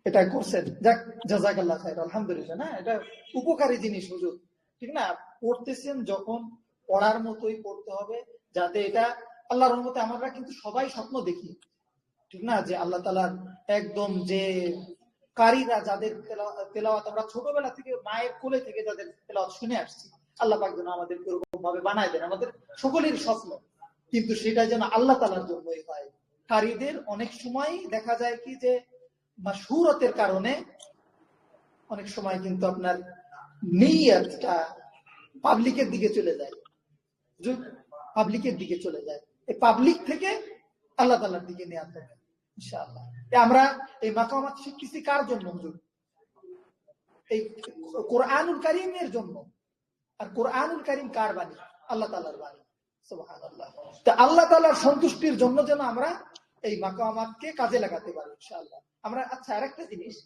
এটা করছেন, যাক জাযাকাল্লাহ খাইর, আলহামদুলিল্লাহ, না এটা উপকারী জিনিস হুজুর, ঠিক না, পড়তেছেন যখন পড়ার মতোই পড়তে হবে, যাতে এটা আল্লাহর রহমতে আমরা কিন্তু সবাই স্বপ্ন দেখি, ঠিক না, যে আল্লাহ তাআলার একদম যে কারীরা যাদের তেলাওয়াত আমরা ছোটবেলা থেকে মায়ের কোলে থেকে যাদের তেলাওয়াত শুনে আসছি, আল্লাহ পাক যেন আমাদের এরকম ভাবে বানায় দেন, আমাদের সকলের স্বপ্ন, কিন্তু সেটা যেন আল্লাহ তাআলার জন্যই হয়। কারীদের অনেক সময় দেখা যায় কি যে মাশহুরতের কারণে অনেক সময় কিন্তু আপনার নিয়তটা পাবলিকের দিকে চলে যায়, এই পাবলিক থেকে আল্লাহ তাআলার দিকে নিয়ে আসতে হবে ইনশাআল্লাহ। আমরা এই মাকামাত শিখতেছি কার জন্য হুজুর? এই কোরআনুল কারীমের জন্য। আর কোরআনুল কারীম কার বাণী? আল্লাহ তাআলার বাণী, সুবহানাল্লাহ। তো আল্লাহ তাআলার সন্তুষ্টির জন্য যেন আমরা এই মাকামাতকে কাজে লাগাতে পারি ইনশাআল্লাহ। আমরা আচ্ছা আরেকটা জিনিস,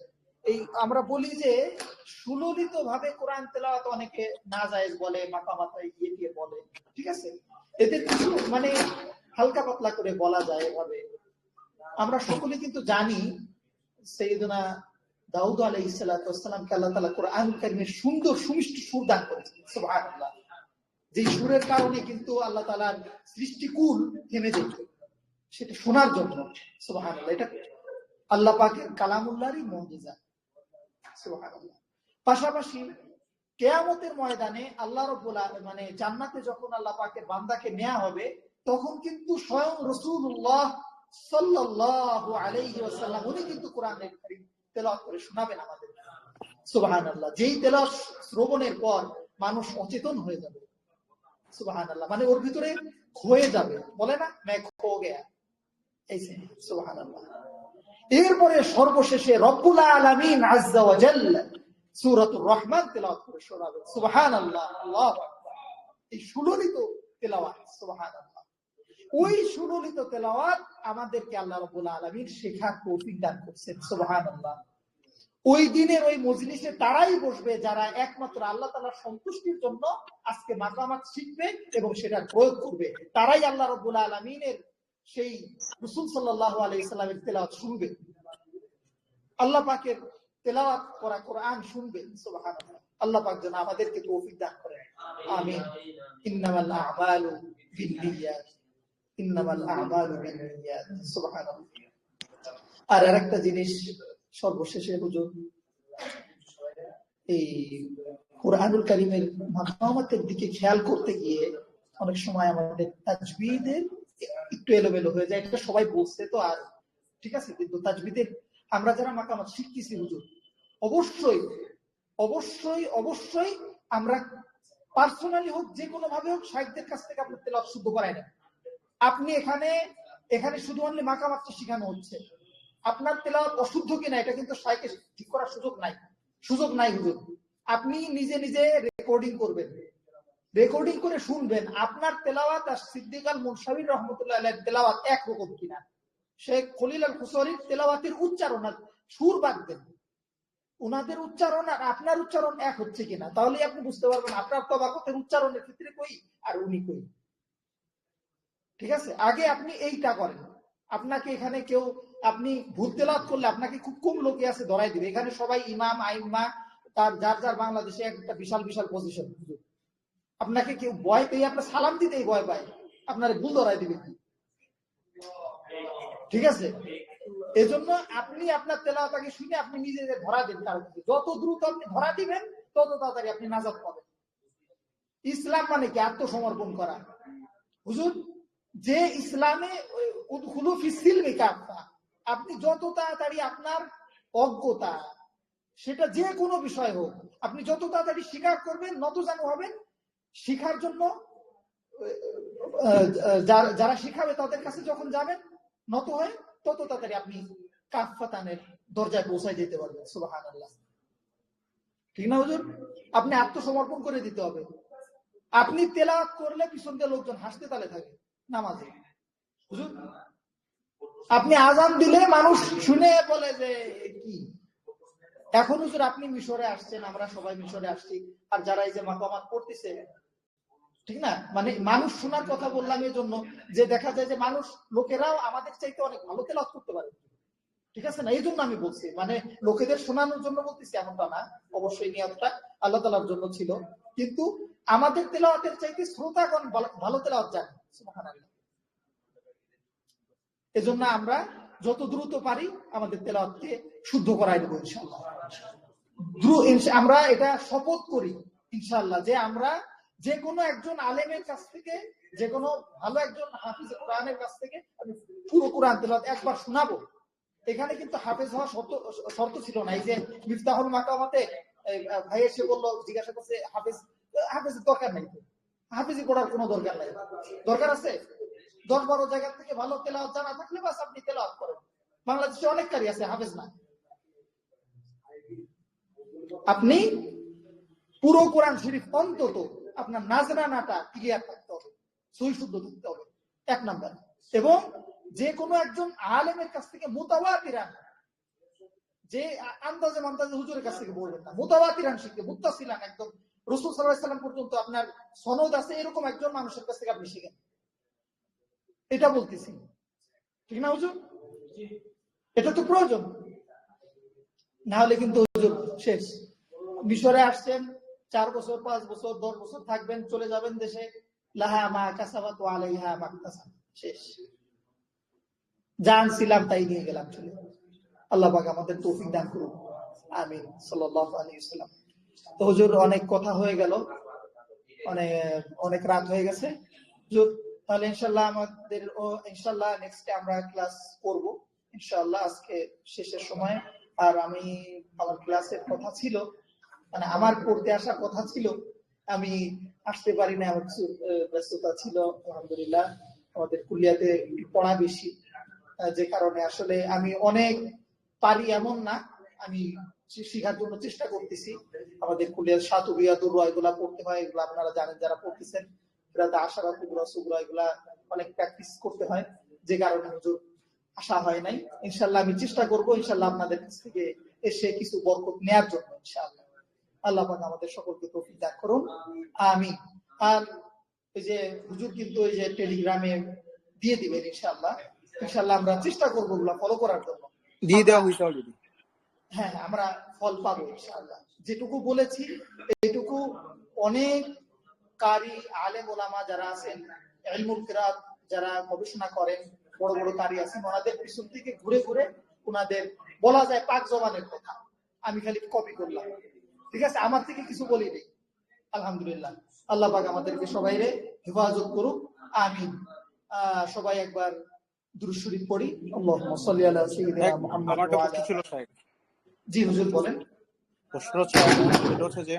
এই আমরা বলি যে সুললিত ভাবে কোরআন তেলাওয়াত অনেকে নাজায়েজ বলে, মাকামাত গিয়ে বলে, ঠিক আছে, এতে কিছু মানে হালকা পাতলা করে বলা যায় এভাবে। আমরা সকলে কিন্তু জানি সাইয়েদনা দাউদ আলাইহিস সালাতু ওয়াস সালামকে আল্লাহ তাআলা কোরআনুল কারীমের সুন্দর সুমিষ্ট সুর দান করেছেন, সুবহানাল্লাহ, যে সুরের কারণে কিন্তু আল্লাহ তাআলার সৃষ্টিকুল থেমে যেত সেটা শোনার জন্য, সুবহানাল্লাহ, এটা আল্লাহ পাকের কালামুল্লাহরই মুজিজা, সুবহানাল্লাহ। পাশাপাশি কিয়ামতের ময়দানে আল্লাহ রাব্বুল আলামিন মানে জান্নাতে যখন আল্লাহ পাকের বান্দাকে নেওয়া হবে, তখন কিন্তু স্বয়ং রাসূলুল্লাহ সাল্লাল্লাহু আলাইহি ওয়াসাল্লাম উনি কিন্তু কোরআনের কারীম তেলাওয়াত করে শোনাবেন আমাদের, সুবহানাল্লাহ, যেই তেলাওয়াত শ্রবণের পর মানুষ অচেতন হয়ে যাবে, সুবহানাল্লাহ, মানে ওর ভিতরে খয়ে যাবে, বলে না मैं खो गया, ऐसे सुबहान अल्लाह। এরপরে সর্বশেষে রব্বুল আলামিন আযজা ওয়া জাল্লা সূরাতুর রহমান তেলাওয়াত করে শোনাবেন। সুবহানাল্লাহ, আল্লাহু আকবার। এই সুললিত তেলাওয়াত, সুবহানাল্লাহ, ওই সুললিত তেলাওয়াত আমাদেরকে আল্লাহ রাব্বুল আলামিন শেখার তৌফিক দান করছেন। সুবহানাল্লাহ। ওই দিনের ওই মজলিসে তারাই বসবে যারা একমাত্র আল্লাহ তাআলার সন্তুষ্টির জন্য আজকে মাকামাত শিখবে এবং সেটা প্রয়োগ করবে। তারাই আল্লাহ রাব্বুল আলামিনের সেই রাসূল সাল্লাল্লাহু আলাইহি সাল্লামের তেলাওয়াত শুনবে, আল্লাহ পাকের তেলাওয়াত করা কোরআন শুনবে। সুবহানাল্লাহ। আল্লাহ পাক যেন আমাদেরকে তৌফিক দান করেন, আমিন। ইন্নামাল আ'মালু বিন্নিয়াত, ইন্নামাল আ'মালু বিন্নিয়াত। সুবহানাল্লাহ। আর আরেকটা জিনিস সর্বশেষে হুজুর, এই কুরআনুল কারীমের মাকামাতের দিকে খেয়াল করতে গিয়ে অনেক সময় আমাদের তাজবিদের একটু এলোমেলো হয়ে যায়। এটা সবাই বলছে তো, আর ঠিক আছে, কিন্তু তাজবিদের আমরা যারা মাকামাত শিখতেছি হুজুর, অবশ্যই অবশ্যই অবশ্যই আমরা পার্সোনালি হোক, যে কোনো ভাবে হোক, শাইখদের কাছ থেকে আপনার তেলাওয়াত শুদ্ধ করাই না। আপনি এখানে শুধু অনলি মাকামাতটা শেখানো হচ্ছে, আপনার তেলাওয়াত অশুদ্ধ কিনা এটা কিন্তু শাইখকে ঠিক করার সুযোগ নাই হুজুর। আপনি নিজে নিজে রেকর্ডিং করবেন, রেকর্ডিং করে শুনবেন আপনার তেলাওয়াত আর সিদ্দিক আল মুনসাবির রাহমাতুল্লাহ আলাইহির তেলাওয়াত একরকম কিনা। শেখ খলিল আল খুসরির তেলাওয়াতের উচ্চারণ আর সুর বাঁধবেন, উনাদের উচ্চারণ আর আপনার উচ্চারণ এক হচ্ছে কিনা, তাহলে আপনি বুঝতে পারবেন আপনার তবাকতের উচ্চারণের ক্ষেত্রে কই আর উনি কই। ঠিক আছে, আগে আপনি এইটা করেন। আপনাকে এখানে কেউ, আপনি ভুল তেলাওয়াত করলে আপনাকে খুব কম লোকে আছে ধরাই দিবে। এখানে সবাই ইমাম আইম্মা, তার যার বাংলাদেশে একটা বিশাল বিশাল পজিশন। আপনাকে কেউ ভয় পেয়ে আপনার সালাম দিতেই ভয় পায়, আপনার ভুল ধরাই দিবে। ঠিক আছে, এজন্য আপনি আপনার তেলাওয়াতকে শুনে আপনি নিজেকে ধরা দিন। কারণ যত দ্রুত আপনি ধরা দিবেন তত তাড়াতাড়ি আপনি নাজাত পাবেন। ইসলাম মানে কি? আত্মসমর্পণ করা হুজুর। যে ইসলামে উদখুলু ফিস সিলমি কাফা, আপনি যত তাড়াতাড়ি আপনার অজ্ঞতা, সেটা যে কোনো বিষয় হোক, আপনি যত তাড়াতাড়ি স্বীকার করবেন, নতজানু হবেন, শিখার জন্য যারা শিখাবে তাদের কাছে যখন যাবেন নত হয়ে, তত তাড়াতাড়ি আপনি কাফাতানের দরজায় পৌঁছায় যেতে পারবেন। সুবহানাল্লাহ। ঠিক না হুজুর? আপনি আত্মসমর্পণ করে দিতে হবে। আপনি তেলাওয়াত করলে পিছন দিয়ে লোকজন হাসতে তালে থাকে নামাজে হুজুর। আপনি আজান দিলে মানুষ শুনে বলে যে কি। এখন হুজুর আপনি মিশরে আসছেন, আমরা সবাই মিশরে আসছি, আর যারা এই যে মাকামাত করতেছে, ঠিক না, মানে মানুষ শোনার কথা বললাম এই জন্য যে দেখা যায় যে মানুষ, লোকেরাও আমাদের চাইতে অনেক ভালো তেলাওয়াত করতে পারে। ঠিক আছে না, এই জন্য আমি বলছি, মানে লোকেদের শোনানোর জন্য বলতেছি এমনটা না। অবশ্যই নিয়তটা আল্লাহ তাআলার জন্য ছিল, কিন্তু আমাদের তেলাওয়াতের চাইতে শ্রোতাগণ ভালো তেলাওয়াত জানে। সুবহানাল্লাহ। এজন্য আমরা যত দ্রুত পারি আমাদের তেলাওয়াতকে শুদ্ধ করাই দেবো ইনশাআল্লাহ। আমরা এটা শপথ করি ইনশাআল্লাহ যে আমরা যে কোনো একজন আলেমের কাছ থেকে, যে কোনো ভালো একজন হাফিজ কোরআনের কাছ থেকে আমি পুরো কোরআন তেলাওয়াত একবার শোনাবো। এখানে কিন্তু হাফেজ হওয়া শর্ত ছিল না। এই যে মিফতাহুল মাকামাতে ভাই এসে বললো, জিজ্ঞাসা করছে হাফেজের দরকার নাই, হাফেজি পড়ার কোনো দরকার নাই। দরকার আছে 10-12 জায়গা থেকে ভালো তেলাওয়াত জানা থাকলে বাস আপনি তেলাওয়াত করেন। বাংলাদেশে অনেক কারি আছে হাফেজ না। আপনি পুরো কোরআন শরীফ অন্তত আপনার নাজরানাটা ক্লিয়ার থাকতে হবে, সহি শুদ্ধ থাকতে হবে, এক নাম্বার। এবং যে কোনো একজন আলেমের কাছ থেকে মুতাওয়াতিরান, যে আন্দাজে হুজুরের কাছ থেকে বলবেন না, মুতাওয়াতিরান শিখতে, মুত্তাসিলান, একদম রাসূল সাল্লাল্লাহু আলাইহি ওয়াসাল্লাম পর্যন্ত আপনার সনদ আছে এরকম একজন মানুষের কাছ থেকে আপনি শিখেন। এটা বলতেছি, ঠিক না হুজুর? এটা তো প্রয়োজন, না হলে কিন্তু হুজুর শেষ। মিশরে আসছেন 4 বছর 5 বছর 10 বছর থাকবেন, চলে যাবেন দেশে, লাহা মা কাসাবাত ওয়া আলাইহা মা কাসাবাত, শেষ। জানছিলাম তাই নিয়ে গেলাম চলে। আল্লাহ পাক আমাদের তৌফিক দান করুন, আমিন। সাল্লাল্লাহু আলাইহি ওয়াসাল্লাম। তো হুজুর অনেক কথা হয়ে গেল, অনেক রাত হয়ে গেছে হুজুর। তাহলে ইনশাআল্লাহ আমাদের ইনশাআল্লাহ নেক্সটে আমরা ক্লাস করব ইনশাআল্লাহ, আজকে শেষের সময়। আর আমি আমার ক্লাসের কথা ছিল, মানে আমার পড়তে আসার কথা ছিল, আমি আসতে পারি না, আমার কিছু ব্যস্ততা ছিল। আলহামদুলিল্লাহ আমাদের কুলিয়াতে পড়া বেশি, যে কারণে আসলে আমি অনেক পারি এমন না, আমি শেখার জন্য চেষ্টা করতেছি। আমাদের কুলিয়ার সাতুবিয়া দুরুয়া এগুলা পড়তে হয়, এগুলো আপনারা জানেন যারা পড়তেছেন, আশারা কুবরা সুবরা এগুলা অনেক প্র্যাকটিস করতে হয়, যে কারণে হুজুর আসা হয় নাই। ইনশাল্লাহ আমি চেষ্টা করবো ইনশাল্লাহ আপনাদের কাছ থেকে এসে কিছু বরকত নেয়ার জন্য ইনশাআল্লাহ। আল্লাহ পাক আমাদের সকলকে তৌফিক দান করুন, আমিন। আর এই যে হুজুর কিন্তু এই যে টেলিগ্রামে দিয়ে দিবেন ইনশাআল্লাহ, ইনশাআল্লাহ আমরা চেষ্টা করবো ওগুলা ফলো করার জন্য। দিয়ে দেওয়া হয়েছে অলরেডি। হ্যাঁ, আমরা ফল পাবো ইনশাআল্লাহ। যেটুকু বলেছি এইটুকু অনেক কারি আলেম ওলামা যারা আছেন, ইলমুল কিরাত যারা গবেষণা করেন, বড় বড় কারি আছেন, ওনাদের পিছন থেকে ঘুরে ঘুরে ওনাদের বলা যায় পাক জবানের কথা আমি খালি কপি করলাম, ঠিক আছে, আমার থেকে কিছু বলিনি। আলহামদুলিল্লাহ, আল্লাহ পাক আমাদেরকে সবাইরে হেফাজত করুক, আমিন। সবাই একবার দুরূদ শরীফ পড়ি। আল্লাহুম্মা সাল্লি আলা সাইয়্যিদিনা মুহাম্মাদ আমার একটা ওয়া প্রশ্ন আলা। ছিল সাহেব। জি হুজুর বলেন। প্রশ্ন হচ্ছে যে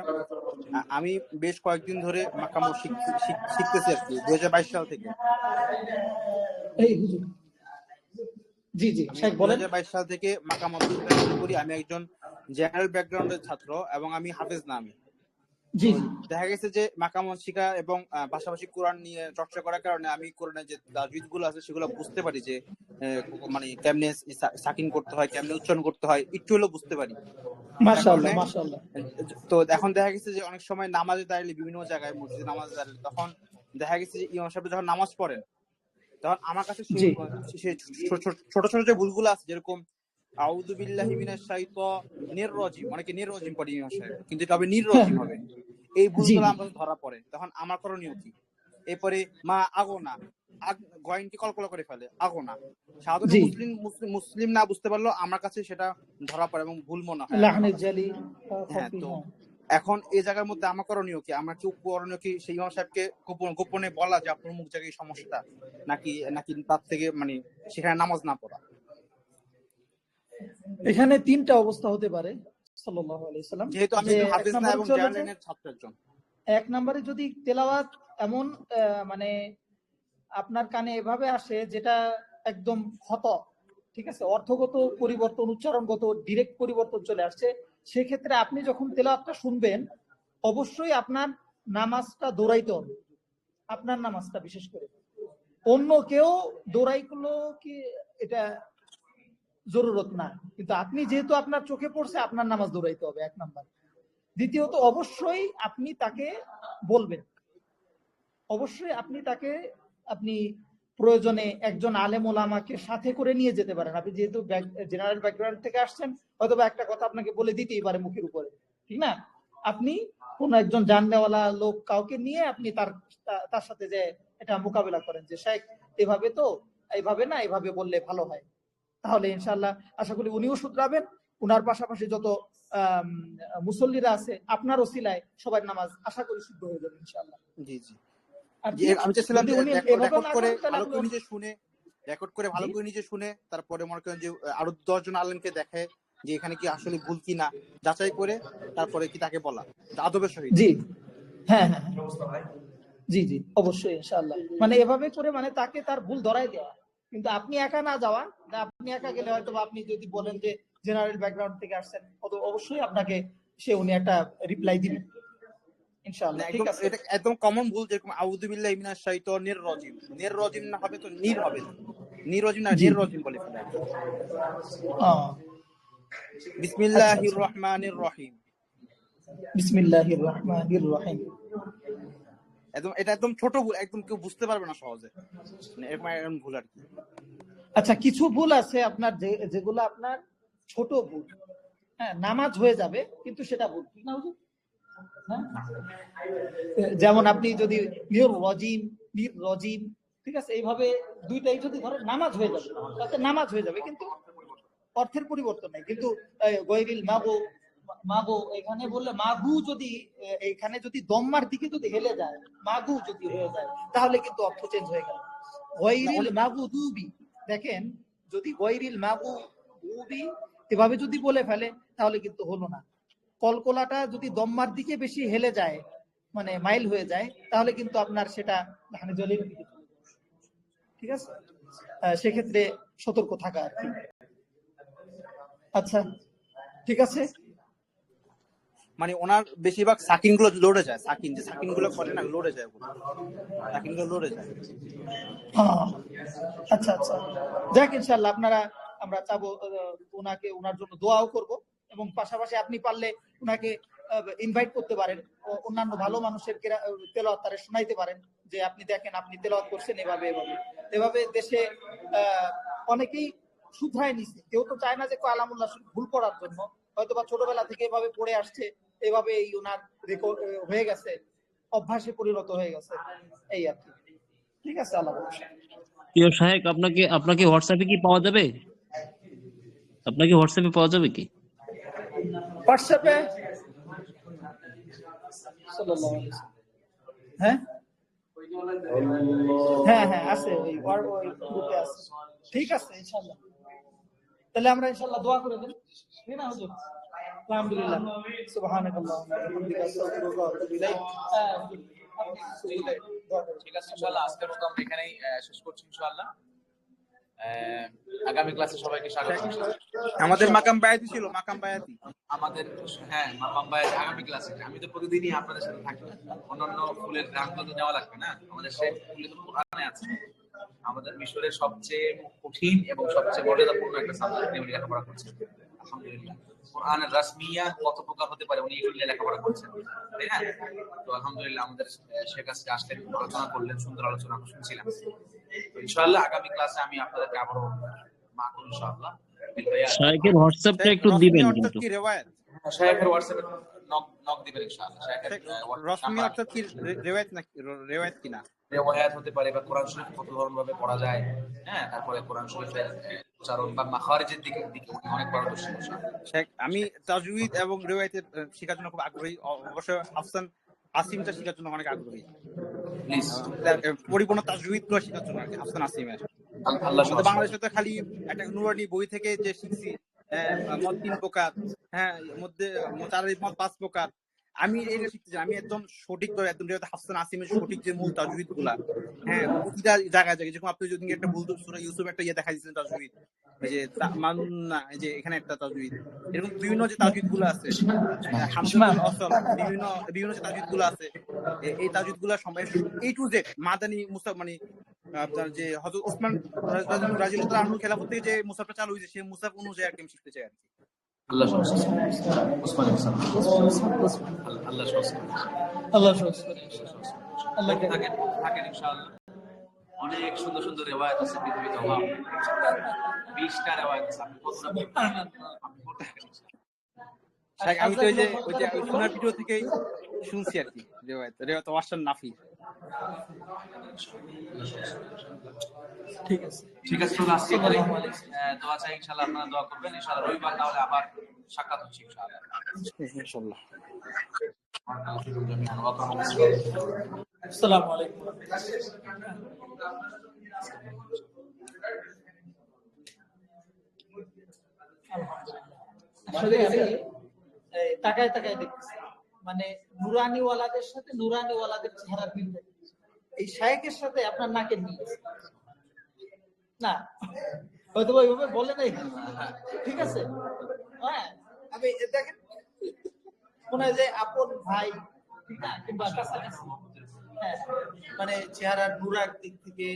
আমি বেশ কয়েকদিন ধরে মাকামো শিখতেছি আর কি, 2022 সাল থেকে। এই হুজুর, জি জি শেখ বলেন। 2022 সাল থেকে মাকামো শেখা শুরু করি। আমি একজন জেনারেল ব্যাকগ্রাউন্ডের ছাত্র এবং আমি হাফেজ না। আমি জি জি দেখা গেছে যে মাকামত শিখা এবং পাশাপাশি কোরআন নিয়ে চর্চা করার কারণে আমি কোরআনের যে তাজউইদ গুলো আছে সেগুলো বুঝতে পারি, যে মানে কেমনে সাকিন করতে হয়, কেমনে উচ্চারণ করতে হয়, একটু হলেও বুঝতে পারি। মাশাআল্লাহ মাশাআল্লাহ। তো এখন দেখা গেছে যে অনেক সময় নামাজে দাঁড়ালে, বিভিন্ন জায়গায় মসজিদে নামাজে দাঁড়ালে, তখন দেখা গেছে যে ইমাম সাহেব যখন নামাজ পড়েন তখন আমার কাছে জি ছোট ছোট যে ভুলগুলো আছে, যেরকম আউযু বিল্লাহি মিনাশ শাইতানির রাজিম, অনেকে নির রাজিম পড়ে ইমাম সাহেব, কিন্তু এটা হবে নির রাজিম হবে। এই জি ভুলগুলো আমার কাছে ধরা পড়ে, তখন আমার করণীয় কি? এরপরে মা আগোনা গয়নকে কলকলা করে ফেলে, আগোনা সাধারণত জি মুসলিম না বুঝতে পারলেও আমার কাছে সেটা ধরা পড়ে এবং ভুল মনে হয় আর কি লাহনে আমার কাছে। জালি হ্যাঁ, কফি। তো হ্যাঁ, এখন এই জায়গার মধ্যে আমার করণীয় কি? আমার কি করণীয় কি সেই ইমাম সাহেবকে গোপনে বলা যে আপনার মুখ জায়গায় সমস্যাটা, নাকি নাকি তার থেকে মানে সেখানে নামাজ না পড়া? এখানে তিনটা অবস্থা হতে পারে সাল্লাল্লাহু আলাইহি সাল্লাম। যেহেতু আমি যে একজন এক হাফেজ না নম্বরে এবং চলে জেনারেল যে লাইনের ছাত্র একজন। এক নম্বরে যদি তেলাওয়াত এমন মানে আপনার কানে এভাবে আসে যেটা একদম ক্ষত, ঠিক আছে, অর্থগত পরিবর্তন, উচ্চারণগত ডিরেক্ট পরিবর্তন চলে আসছে, সেক্ষেত্রে আপনি যখন তেলাওয়াতটা শুনবেন অবশ্যই আপনার নামাজটা দৌড়াইতে হবে। আপনার নামাজটা বিশেষ করে, অন্য কেউ দৌড়াই করলো কি এটা জরুরত না, কিন্তু আপনি যেহেতু আপনার চোখে পড়ছে আপনার নামাজ দৌড়াইতে হবে, এক নাম্বার। দ্বিতীয়ত অবশ্যই আপনি তাকে বলবেন, অবশ্যই আপনি প্রয়োজনে একজন আলেম ওলামাকে সাথে করে নিয়ে যেতে পারেন। আপনি যেহেতু জেনারেল ব্যাকগ্রাউন্ড থেকে আসছেন, হয়তো একটা কথা আপনাকে বলে দিতেই পারে মুখের উপরে, ঠিক না? আপনি কোন একজন জাননেওয়ালা লোক কাউকে নিয়ে আপনি তার সাথে যে এটা মোকাবেলা করেন, যে শেখ এভাবে তো, এইভাবে না, এভাবে বললে ভালো হয়, তাহলে ইনশাআল্লাহ আশা করি উনিও শুধরাবেন। উনার পাশাপাশি যত মুসল্লিরা আছে আপনার ওসিলায় সবার নামাজ আশা করি শুদ্ধ হয়ে যাবে ইনশাআল্লাহ। জি জি। আর আমি চাচ্ছিলাম যদি যে উনি এভাবে রেকর্ড না করে করেন তাহলে ভালো আপনি করে নিজে শুনে, রেকর্ড করে ভালো করে নিজে শুনে তারপরে মনে করেন যে আরো 10 জন আলেমকে দেখে যে এখানে কি আসলে ভুল কিনা যাচাই করে তারপরে কি তাকে বলা আদবের সহিত। জি হ্যাঁ হ্যাঁ জি জি অবশ্যই ইনশাআল্লাহ, মানে এভাবে করে মানে তাকে তার ভুল ধরাই দেওয়া, কিন্তু আপনি একা না যাওয়া। আপনি একা গেলে হয়তো আপনি যদি বলেন যে জেনারেল ব্যাকগ্রাউন্ড থেকে আসছেন, অবশ্যই আপনাকে উনি একটা রিপ্লাই দিবেন ইনশাআল্লাহ, ঠিক আছে? এটা একদম কমন ভুল, যেরকম আউযু বিল্লাহি মিনাশ শাইতানির রাজিম, নির রাজিম না হবে তো নির হবে, নির রাজিম না জি নির রাজিম বলে ফেলে। বিসমিল্লাহির রহমানির রহিম, বিসমিল্লাহির রহমানির রহিম। এটা একদম ছোট ভুল, একদম কেউ বুঝতে পারবে না সহজে, মানে এরকম ভুল আর কি। আচ্ছা, কিছু ভুল আছে আপনার যেগুলো আপনার ছোট ভুল, হ্যাঁ, নামাজ হয়ে যাবে কিন্তু সেটা ভুল, ঠিক না হুজুর? যেমন আপনি যদি নির রজিম, ঠিক আছে, এইভাবে দুইটাই যদি ধরেন নামাজ হয়ে যাবে, তাতে নামাজ হয়ে যাবে, কিন্তু অর্থের পরিবর্তন নাই। কিন্তু গৈরিল মাগো এখানে বললে মাগু, যদি এখানে যদি দম্মার দিকে যদি হেলে যায়, মাগু যদি হয়ে যায়, তাহলে কিন্তু অর্থ চেঞ্জ হয়ে গেল। গৈরিল মাগু দুবি, দেখেন, যদি গৈরিল মাগু দুবি এভাবে যদি বলে ফেলে তাহলে কিন্তু হলো না। কলকলাটা যদি দম্মার দিকে বেশি হেলে যায়, মানে মাইল হয়ে যায়, তাহলে কিন্তু আপনার সেটা ধানে জলের দিকে, ঠিক আছে? সেক্ষেত্রে সতর্ক থাকা আর কি। আচ্ছা ঠিক আছে। মানে ওনার বেশিরভাগ সাকিন গুলো লড়ে যায়, সাকিন গুলো করে না লড়ে যায়, সাকিন গুলো লড়ে যায়। আচ্ছা আচ্ছা, যাক ইনশাআল্লাহ আমরা চাবো ওনার জন্য দোয়াও করব, এবং পাশাপাশি আপনি পারলে ওনাকে ইনভাইট করতে পারেন, অন্যান্য ভালো মানুষের তেলাওয়াত তারে শোনাইতে পারেন, যে আপনি দেখেন আপনি তেলাওয়াত করছেন এভাবে এভাবে দেশে অনেকেই শুধরায় নিছে। কেউ তো চায় না যে কালামুল্লাহ ভুল করার জন্য, হয়তো বা ছোটবেলা থেকে এভাবে পড়ে আসছে, এভাবে এই ওনার রেকর্ড হয়ে গেছে, অভ্যাসে পরিণত হয়ে গেছে, এই আর কি। ঠিক আছে, আল্লাহ ভরসা। প্রিয় শাহেক, আপনাকে হোয়াটসঅ্যাপে কি পাওয়া যাবে? আপনাকে হোয়াটসঅ্যাপে পাওয়া যাবে কি? হোয়াটসঅ্যাপে হ্যাঁ হ্যাঁ হ্যাঁ আছে, ওই গ্রুপে আছে। ঠিক আছে ইনশাআল্লাহ, তাহলে আমরা ইনশাআল্লাহ দোয়া করে দেন। ঠিক না হুজুর? আলহামদুলিল্লাহ, সুবহানাকাল্লাহুম্মা ওয়া বিহামদিকা আস্তাগফিরুকা ওয়া আতুবু ইলাইক। ঠিক আছে, ইনশাআল্লাহ আজকের মতো আমরা এখানেই শেষ করছি ইনশাআল্লাহ। আগামী ক্লাসে সবাইকে স্বাগত। আমাদের মাকাম বায়াতি ছিল, আমাদের মাকাম বায়াতি আগামী ক্লাসে। আমি তো প্রতিদিনই আপনাদের সাথে থাকি, অন্যান্য ফুলের গানগুলো তো নেওয়া লাগবে না, আমাদের সেই ফুলে তো কোরআনে আছে। আমাদের মিশরের সবচেয়ে কঠিন এবং সবচেয়ে মর্যাদাপূর্ণ একটা সাবজেক্ট নিয়ে উনি লেখাপড়া করছেন, আলহামদুলিল্লাহ। কোরআনের রাসমিয়া কত প্রকার হতে পারে উনি এগুলো নিয়ে লেখাপড়া করছেন, তাই না? তো আলহামদুলিল্লাহ আমাদের শেখ আজকে আসলেন, আলোচনা করলেন, সুন্দর আলোচনা আমরা শুনছিলাম। তো ইনশাআল্লাহ আগামী ক্লাসে আমি আপনাদেরকে আবারও মাকুল ইনশাআল্লাহ। শাহেকের হোয়াটসঅ্যাপটা একটু দিবেন কিন্তু। কি রিওয়ায়াত? শাহেকের হোয়াটসঅ্যাপে নক দিবেন ইনশাআল্লাহ। রসমি অর্থ কি রিওয়ায়াত নাকি রিওয়ায়াত কিনা? রিওয়ায়াত হতে পারে, বা কোরআন শরীফ কত ধরন ভাবে পড়া যায়, হ্যাঁ, তারপরে কোরআন শরীফের উচ্চারণ বা মাখারিজের দিকে অনেক পারদর্শী। আমি তাজউইদ এবং রিওয়ায়াতের শেখার জন্য খুব আগ্রহী, অবশ্য হাসান আসিমটা শেখার জন্য অনেক আগ্রহী। পরিপূর্ণ তাজউইদ গুলো শেখার জন্য হাসান আসিমের। আমাদের বাংলাদেশে তো খালি একটা নুরানি বই থেকে যে শিখছি, মত 3 প্রকার, হ্যাঁ, মধ্যে 4 মত 5 প্রকার, আমি এটা শিখতে চাই। আমি একদম সঠিক করে একদম হাসান আসিমের সঠিক যে মূল তাজউইদ গুলা, হ্যাঁ, প্রতিটা জায়গায় যেরকম আপনি যদি একটা বলতো সূরা ইউসুফ একটা দেখা দিয়েছেন তাজউইদ, এই যে মান্না, এই যে এখানে একটা তাজউইদ, এরকম বিভিন্ন যে তাজউইদ গুলো আছে, হামজাতুল আসল, বিভিন্ন যে তাজউইদ গুলো আছে, এই তাজউইদ গুলা সবাই A to Z মাদানী মুসাফ, মানে আপনার যে হযরত ওসমান রাদিয়াল্লাহু আনহু খেলাফত থেকে যে মুসাফটা চালু হয়েছে, সেই মুসাফ অনুযায়ী আর কি আমি শিখতে চাই আর কি। আল্লাহ থাকেন ইনশাআল্লাহ। অনেক সুন্দর সুন্দর রিওয়ায়াত আছে পৃথিবীতে, 20টা রিওয়ায়াত আছে। আমি তো ওই যে সোনার ভিডিও থেকে শুনছি আর কি, রিওয়ায়াত ওয়াসান নাফি। ঠিক আছে তো আজকে দোয়া চাই ইনশাআল্লাহ, আপনারা দোয়া করবেন ইনশাআল্লাহ। রবিবার তাহলে আবার সাক্ষাৎ হচ্ছে ইনশাআল্লাহ। আসসালামু আলাইকুম। তাকায় দেখতেছি, মানে নুরানি ওয়ালাদের সাথে নুরানি ওয়ালাদের চেহারা মিল, এই শায়েকের সাথে আপনার নাকের মিল না, হয়তো ওইভাবে বলে নাই, ঠিক আছে। হ্যাঁ, আমি দেখেন মনে হয় যে আপন ভাই, ঠিক না, কিংবা কাছাকাছি। হ্যাঁ, মানে চেহারার নুরার দিক থেকে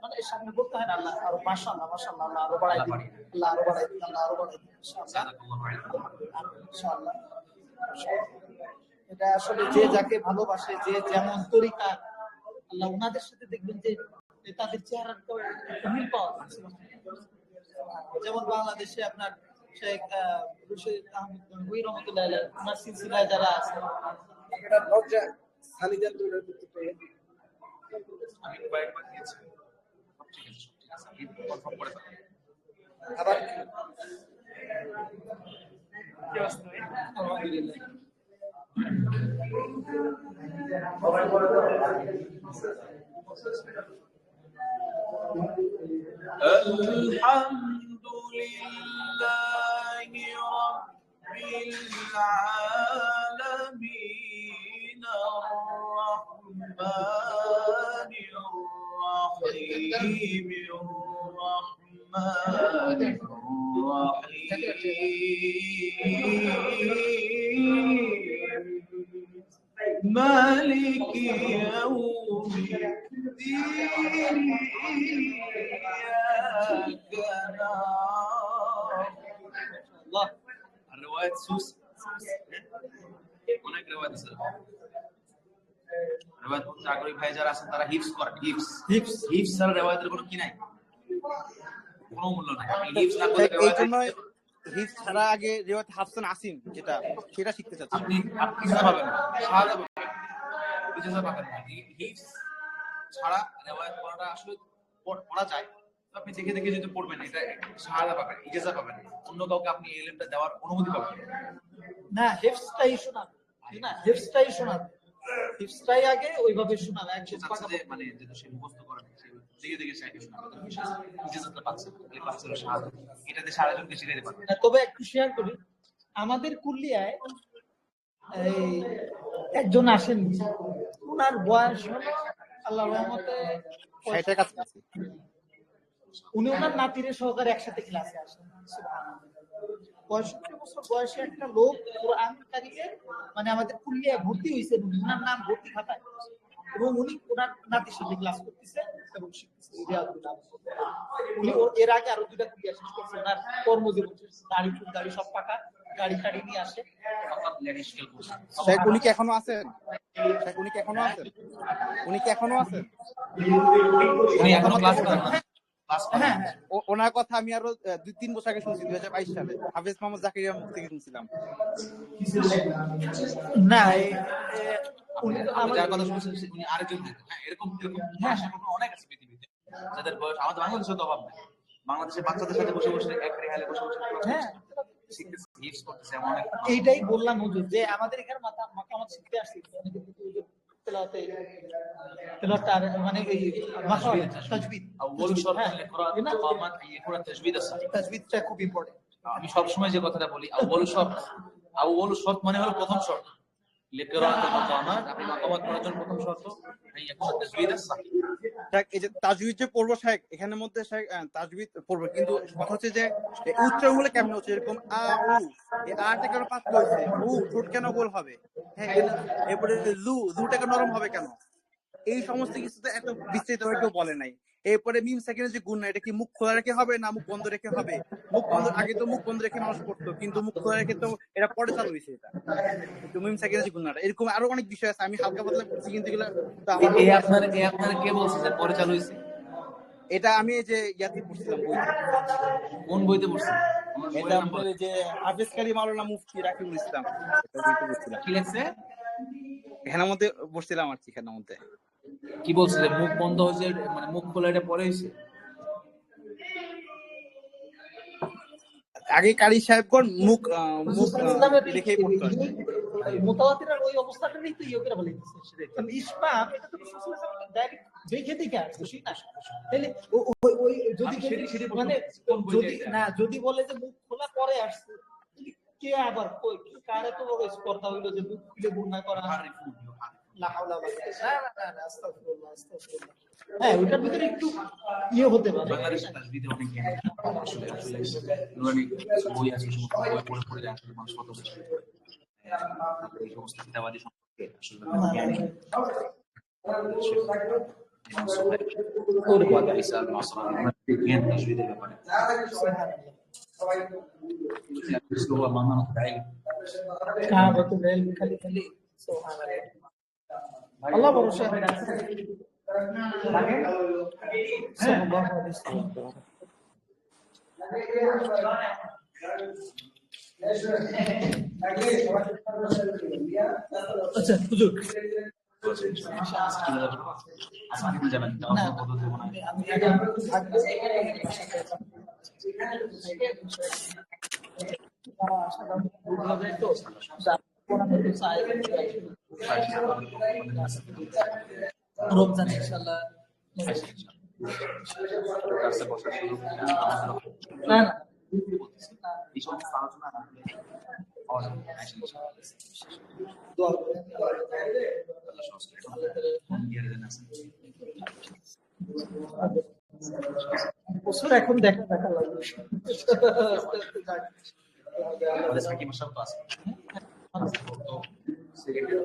মানে সামনে বলতে হয় না, আল্লাহ আরো মাশাআল্লাহ মাশাআল্লাহ, আল্লাহ আরো বাড়াই দিন, আল্লাহ আরো বাড়াই দিন, আল্লাহ আরো বাড়াই দিন ইনশাআল্লাহ। এটা আসলে যে যাকে ভালোবাসে, যে যেমন তরিকা, আল্লাহ ওনাদের সাথে দেখবেন যে তাদের চেহারার মিল পাওয়া যাচ্ছে। যেমন বাংলাদেশে আপনার শেখ রশিদ আহমেদ গঙ্গুই রহমতুল্লাহ আলাইহি, ওনার সিলসিলায় যারা আছে, এটা লজ্জা সালিদান দূরের করতে পেরে আমি কয়েকবার দিয়েছি, কনফার্ম করে আবার কি অবস্থা? আলহামদুলিল্লাহ। الحمد لله رب العالمين الرحمن الرحيم مالك يوم الدين إياك نعبد الرواية سوس অনেক রেওয়ায়াত আছে রেওয়ায়াত পড়তে আগ্রহী ভাই যারা আছেন তারা হিফজ করেন হিফজ ছাড়া রেওয়ায়াতের কোনো কি নাই কোনো মূল্য নাই আপনি হিফজ না করলে এই জন্য হিফজ ছাড়া আগে রিওয়ায়াত হাফসান আসিম যেটা সেটা শিখতে চাচ্ছি। আপনি কিছু পাবেন না শাহাদা পাবেন কিছু পাবেন না হিফজ ছাড়া রেওয়ায়াত পড়াটা আসলে পড়া যায় আপনি দেখে দেখে যদি পড়বেন এটা শাহাদা পাবেন ইজাজা পাবেন অন্য কাউকে আপনি এই ইলমটা দেওয়ার অনুমতি পাবেন না হিফজটাই শোনাবে না হিফজটাই শোনাবে হিফজটাই আগে ওইভাবে শোনাবে একদম পাকা যে মানে যেটা সে মুখস্থ করে দেখে দেখে সে শোনাবে তো ইজাজাটা পাচ্ছে এই পাচ্ছে শাহাদা এটাতে সারাজনকে শিখাইতে পারবে তবে একটু শেয়ার করি আমাদের কুলিয়ায় এই একজন আসেন ওনার বয়স হলো আল্লাহর রহমতে 60 এর কাছাকাছি। উনি ওনার নাতিরে সহকারে একসাথে ক্লাসে আসেন 65 বছর বয়সে একটা লোক কোরআন কারিমের মানে আমাদের কুলিয়ায় ভর্তি হয়েছে ওনার নাম ভর্তি খাতায় এবং উনি ওনার নাতির সাথে ক্লাস করতেছে এবং শিখতেছে উনি এর আগে আরো 2টা কুলিয়া শেষ করছে ওনার কর্মজীবন গাড়ি সব পাকা গাড়ি টাড়ি নিয়ে আসে। শেখ উনি কি এখনো আছেন? শেখ উনি কি এখনো আছেন? উনি কি এখনো আছেন? উনি এখনো ক্লাস করেন না হ্যাঁ ওনার কথা আমি আরো 2-3 বছর আগে শুনছি 2022 সালে হাফেজ মোহাম্মদ জাকিরিয়া মুখ থেকে শুনছিলাম। না উনি যার কথা শুনছেন উনি আরেকজন হ্যাঁ এরকম অনেক আছে পৃথিবীতে যাদের বয়স আমাদের বাংলাদেশে তো অভাব নাই বাংলাদেশের বাচ্চাদের সাথে বসে বসে এক রেহালে বসে বসে হ্যাঁ শিখতেছে হিফজ করতেছে এমন অনেক এইটাই বললাম হুজুর যে আমাদের এখানে মাকামাত শিখতে আসছে তেলাওয়াতে তেলাওয়াত মানে এই মাখরাজ তাজবিদ আউয়াল শর্ত লিকরাআত মাকামাত ইয়াকুন তাজবিদ আছে তাজবিদটা খুব ইম্পর্টেন্ট আমি সব সময় যে কথাটা বলি আউয়াল শর্ত মানে হলো প্রথম শর্ত লিকরাআত মাকামাত আপনি মাকামাত পড়ার জন্য প্রথম শর্ত ইয়াকুন তাজবিদ আছে শেখ এই যে তাজউইদ যে পড়বো শেখ এখানের মধ্যে শেখ তাজউইদ পড়বো কিন্তু কথা হচ্ছে যে উচ্চারণগুলো কেমন হচ্ছে এরকম আ উ এই আটা কেন পাতলা হচ্ছে উ ঠোঁট কেন গোল হবে হ্যাঁ এরপরে লুটা কেন নরম হবে কেন এই সমস্ত কিছু তো এত বিস্তারিত ভাবে কেউ বলে নাই। এরপরে মিম সেকেন্ডের যে গুণ এটা কি মুখ খোলা রেখে হবে না মুখ বন্ধ রেখে হবে মুখ বন্ধ আগে তো মুখ বন্ধ রেখে মানুষ পড়তো কিন্তু মুখ খোলা রেখে তো এটা পরে চালু হয়েছে এটা কিন্তু মিম সেকেন্ডের যে গুণটা এরকম আরো অনেক বিষয় আছে আমি হালকা পাতলা পড়ছি কিন্তু এগুলো তো আমার এই আপনার কে বলছে যে পরে চালু হয়েছে এটা আমি এই যে ইয়াতে পড়ছিলাম বইতে কোন বইতে পড়ছেন এটা আমাদের যে হাফেজ কারীম মাওলানা মুফতি রাকিবুল ইসলাম এটা বইতে পড়ছিলাম কি লেখছে এখানের মধ্যে বসছিলাম আর কি এখানের মধ্যে কি বলছে যে মুখ বন্ধ হয়েছে মানে মুখ খোলা এটা পরে হয়েছে আগে কারি সাহেবগণ মুখ রেখেই পড়তো মুতাওয়াতিরের ওই অবস্থাটাই তো ইয়ে করে বলেছে কারণ ইসমা এটা তো ডাইরেক্ট দেখে দেখে আসছে না তাহলে ওই যদি মানে যদি বলে যে মুখ খোলা পরে আসছে কে আবার কই কারে তো বড় স্পর্ধা হইলো যে মুখ খুলে গুনাহ করা লা হাওলা ওয়ালা না আস্তাগফিরুল্লাহ হ্যাঁ ওটার ভিতরে একটু ইয়ে হতে পারে বাংলাদেশের তাজবিদে অনেক জ্ঞান আসলে নুরানি বই আছে বই পড়ে আসলে মানুষ কত কিছু এই সমস্ত কিতাবাদি সম্পর্কে আসলে জ্ঞানী জ্ঞান তাজবিদের ব্যাপারে هو مناط العلم كعبة العلم খালি সুবহানাল্লাহ আল্লাহ ভরসা আচ্ছা হুজুর আজকে যাবেন রমজান ইনশাআল্লাহ না না এই সমস্ত আলোচনা দোয়া করবেন বছর এখন দেখা লাগবে। আমাদের সাকিব মাসাব তো আছে তো সেকেন্ড ইয়ার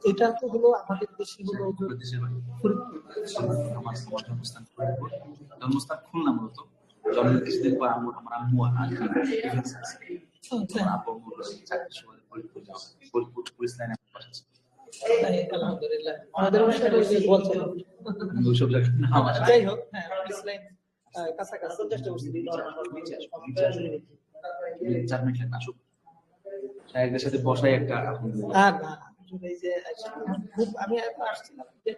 এটা তো হলো আমাদের দেশে হলো দেশের বাড়ি ফরিদপুর। আমার জন্মস্থান ফরিদপুর, জন্মস্থান খুলনা মূলত। জন্মের কিছুদিন পর আমার আম্মু আর আঙ্কেল ডিফেন্স আছে, আব্বু চাকরির সময় ফরিদপুর পুলিশ লাইনে বাসা ছিল। আলহামদুলিল্লাহ আমাদের অনুষ্ঠানে ওই যে বলছেন ওইসব জায়গায় নাম আছে। যাই হোক, হ্যাঁ ইসলাম কাছাকাছি চেষ্টা করছি। চার মিনিট লাগে আসুক, এদের সাথে বসাই একটা আর না এই যে খুব আমি এত আসছিলাম যে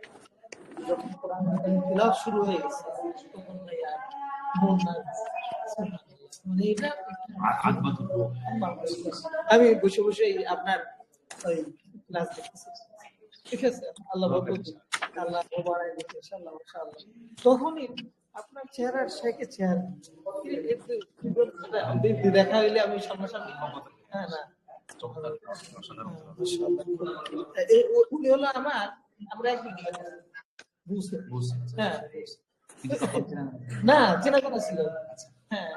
যখন কোরআন তেলাওয়াত শুরু হয়ে গেছে তখন আর মন না, মানে এটা আমি বসে বসে আপনার ওই ক্লাস দেখতেছি। ঠিক আছে, আল্লাহ বরকত, আল্লাহ বাড়াই দিক ইনশাআল্লাহ মাশাআল্লাহ। তখনই আপনার চেহারার শেখে চেহারা একটু দেখা হইলে আমি সামনাসামনি, হ্যাঁ না উনি হলো আমরা একদিন হ্যাঁ না চেনা জানা ছিল। হ্যাঁ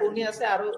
উনি আছে আরো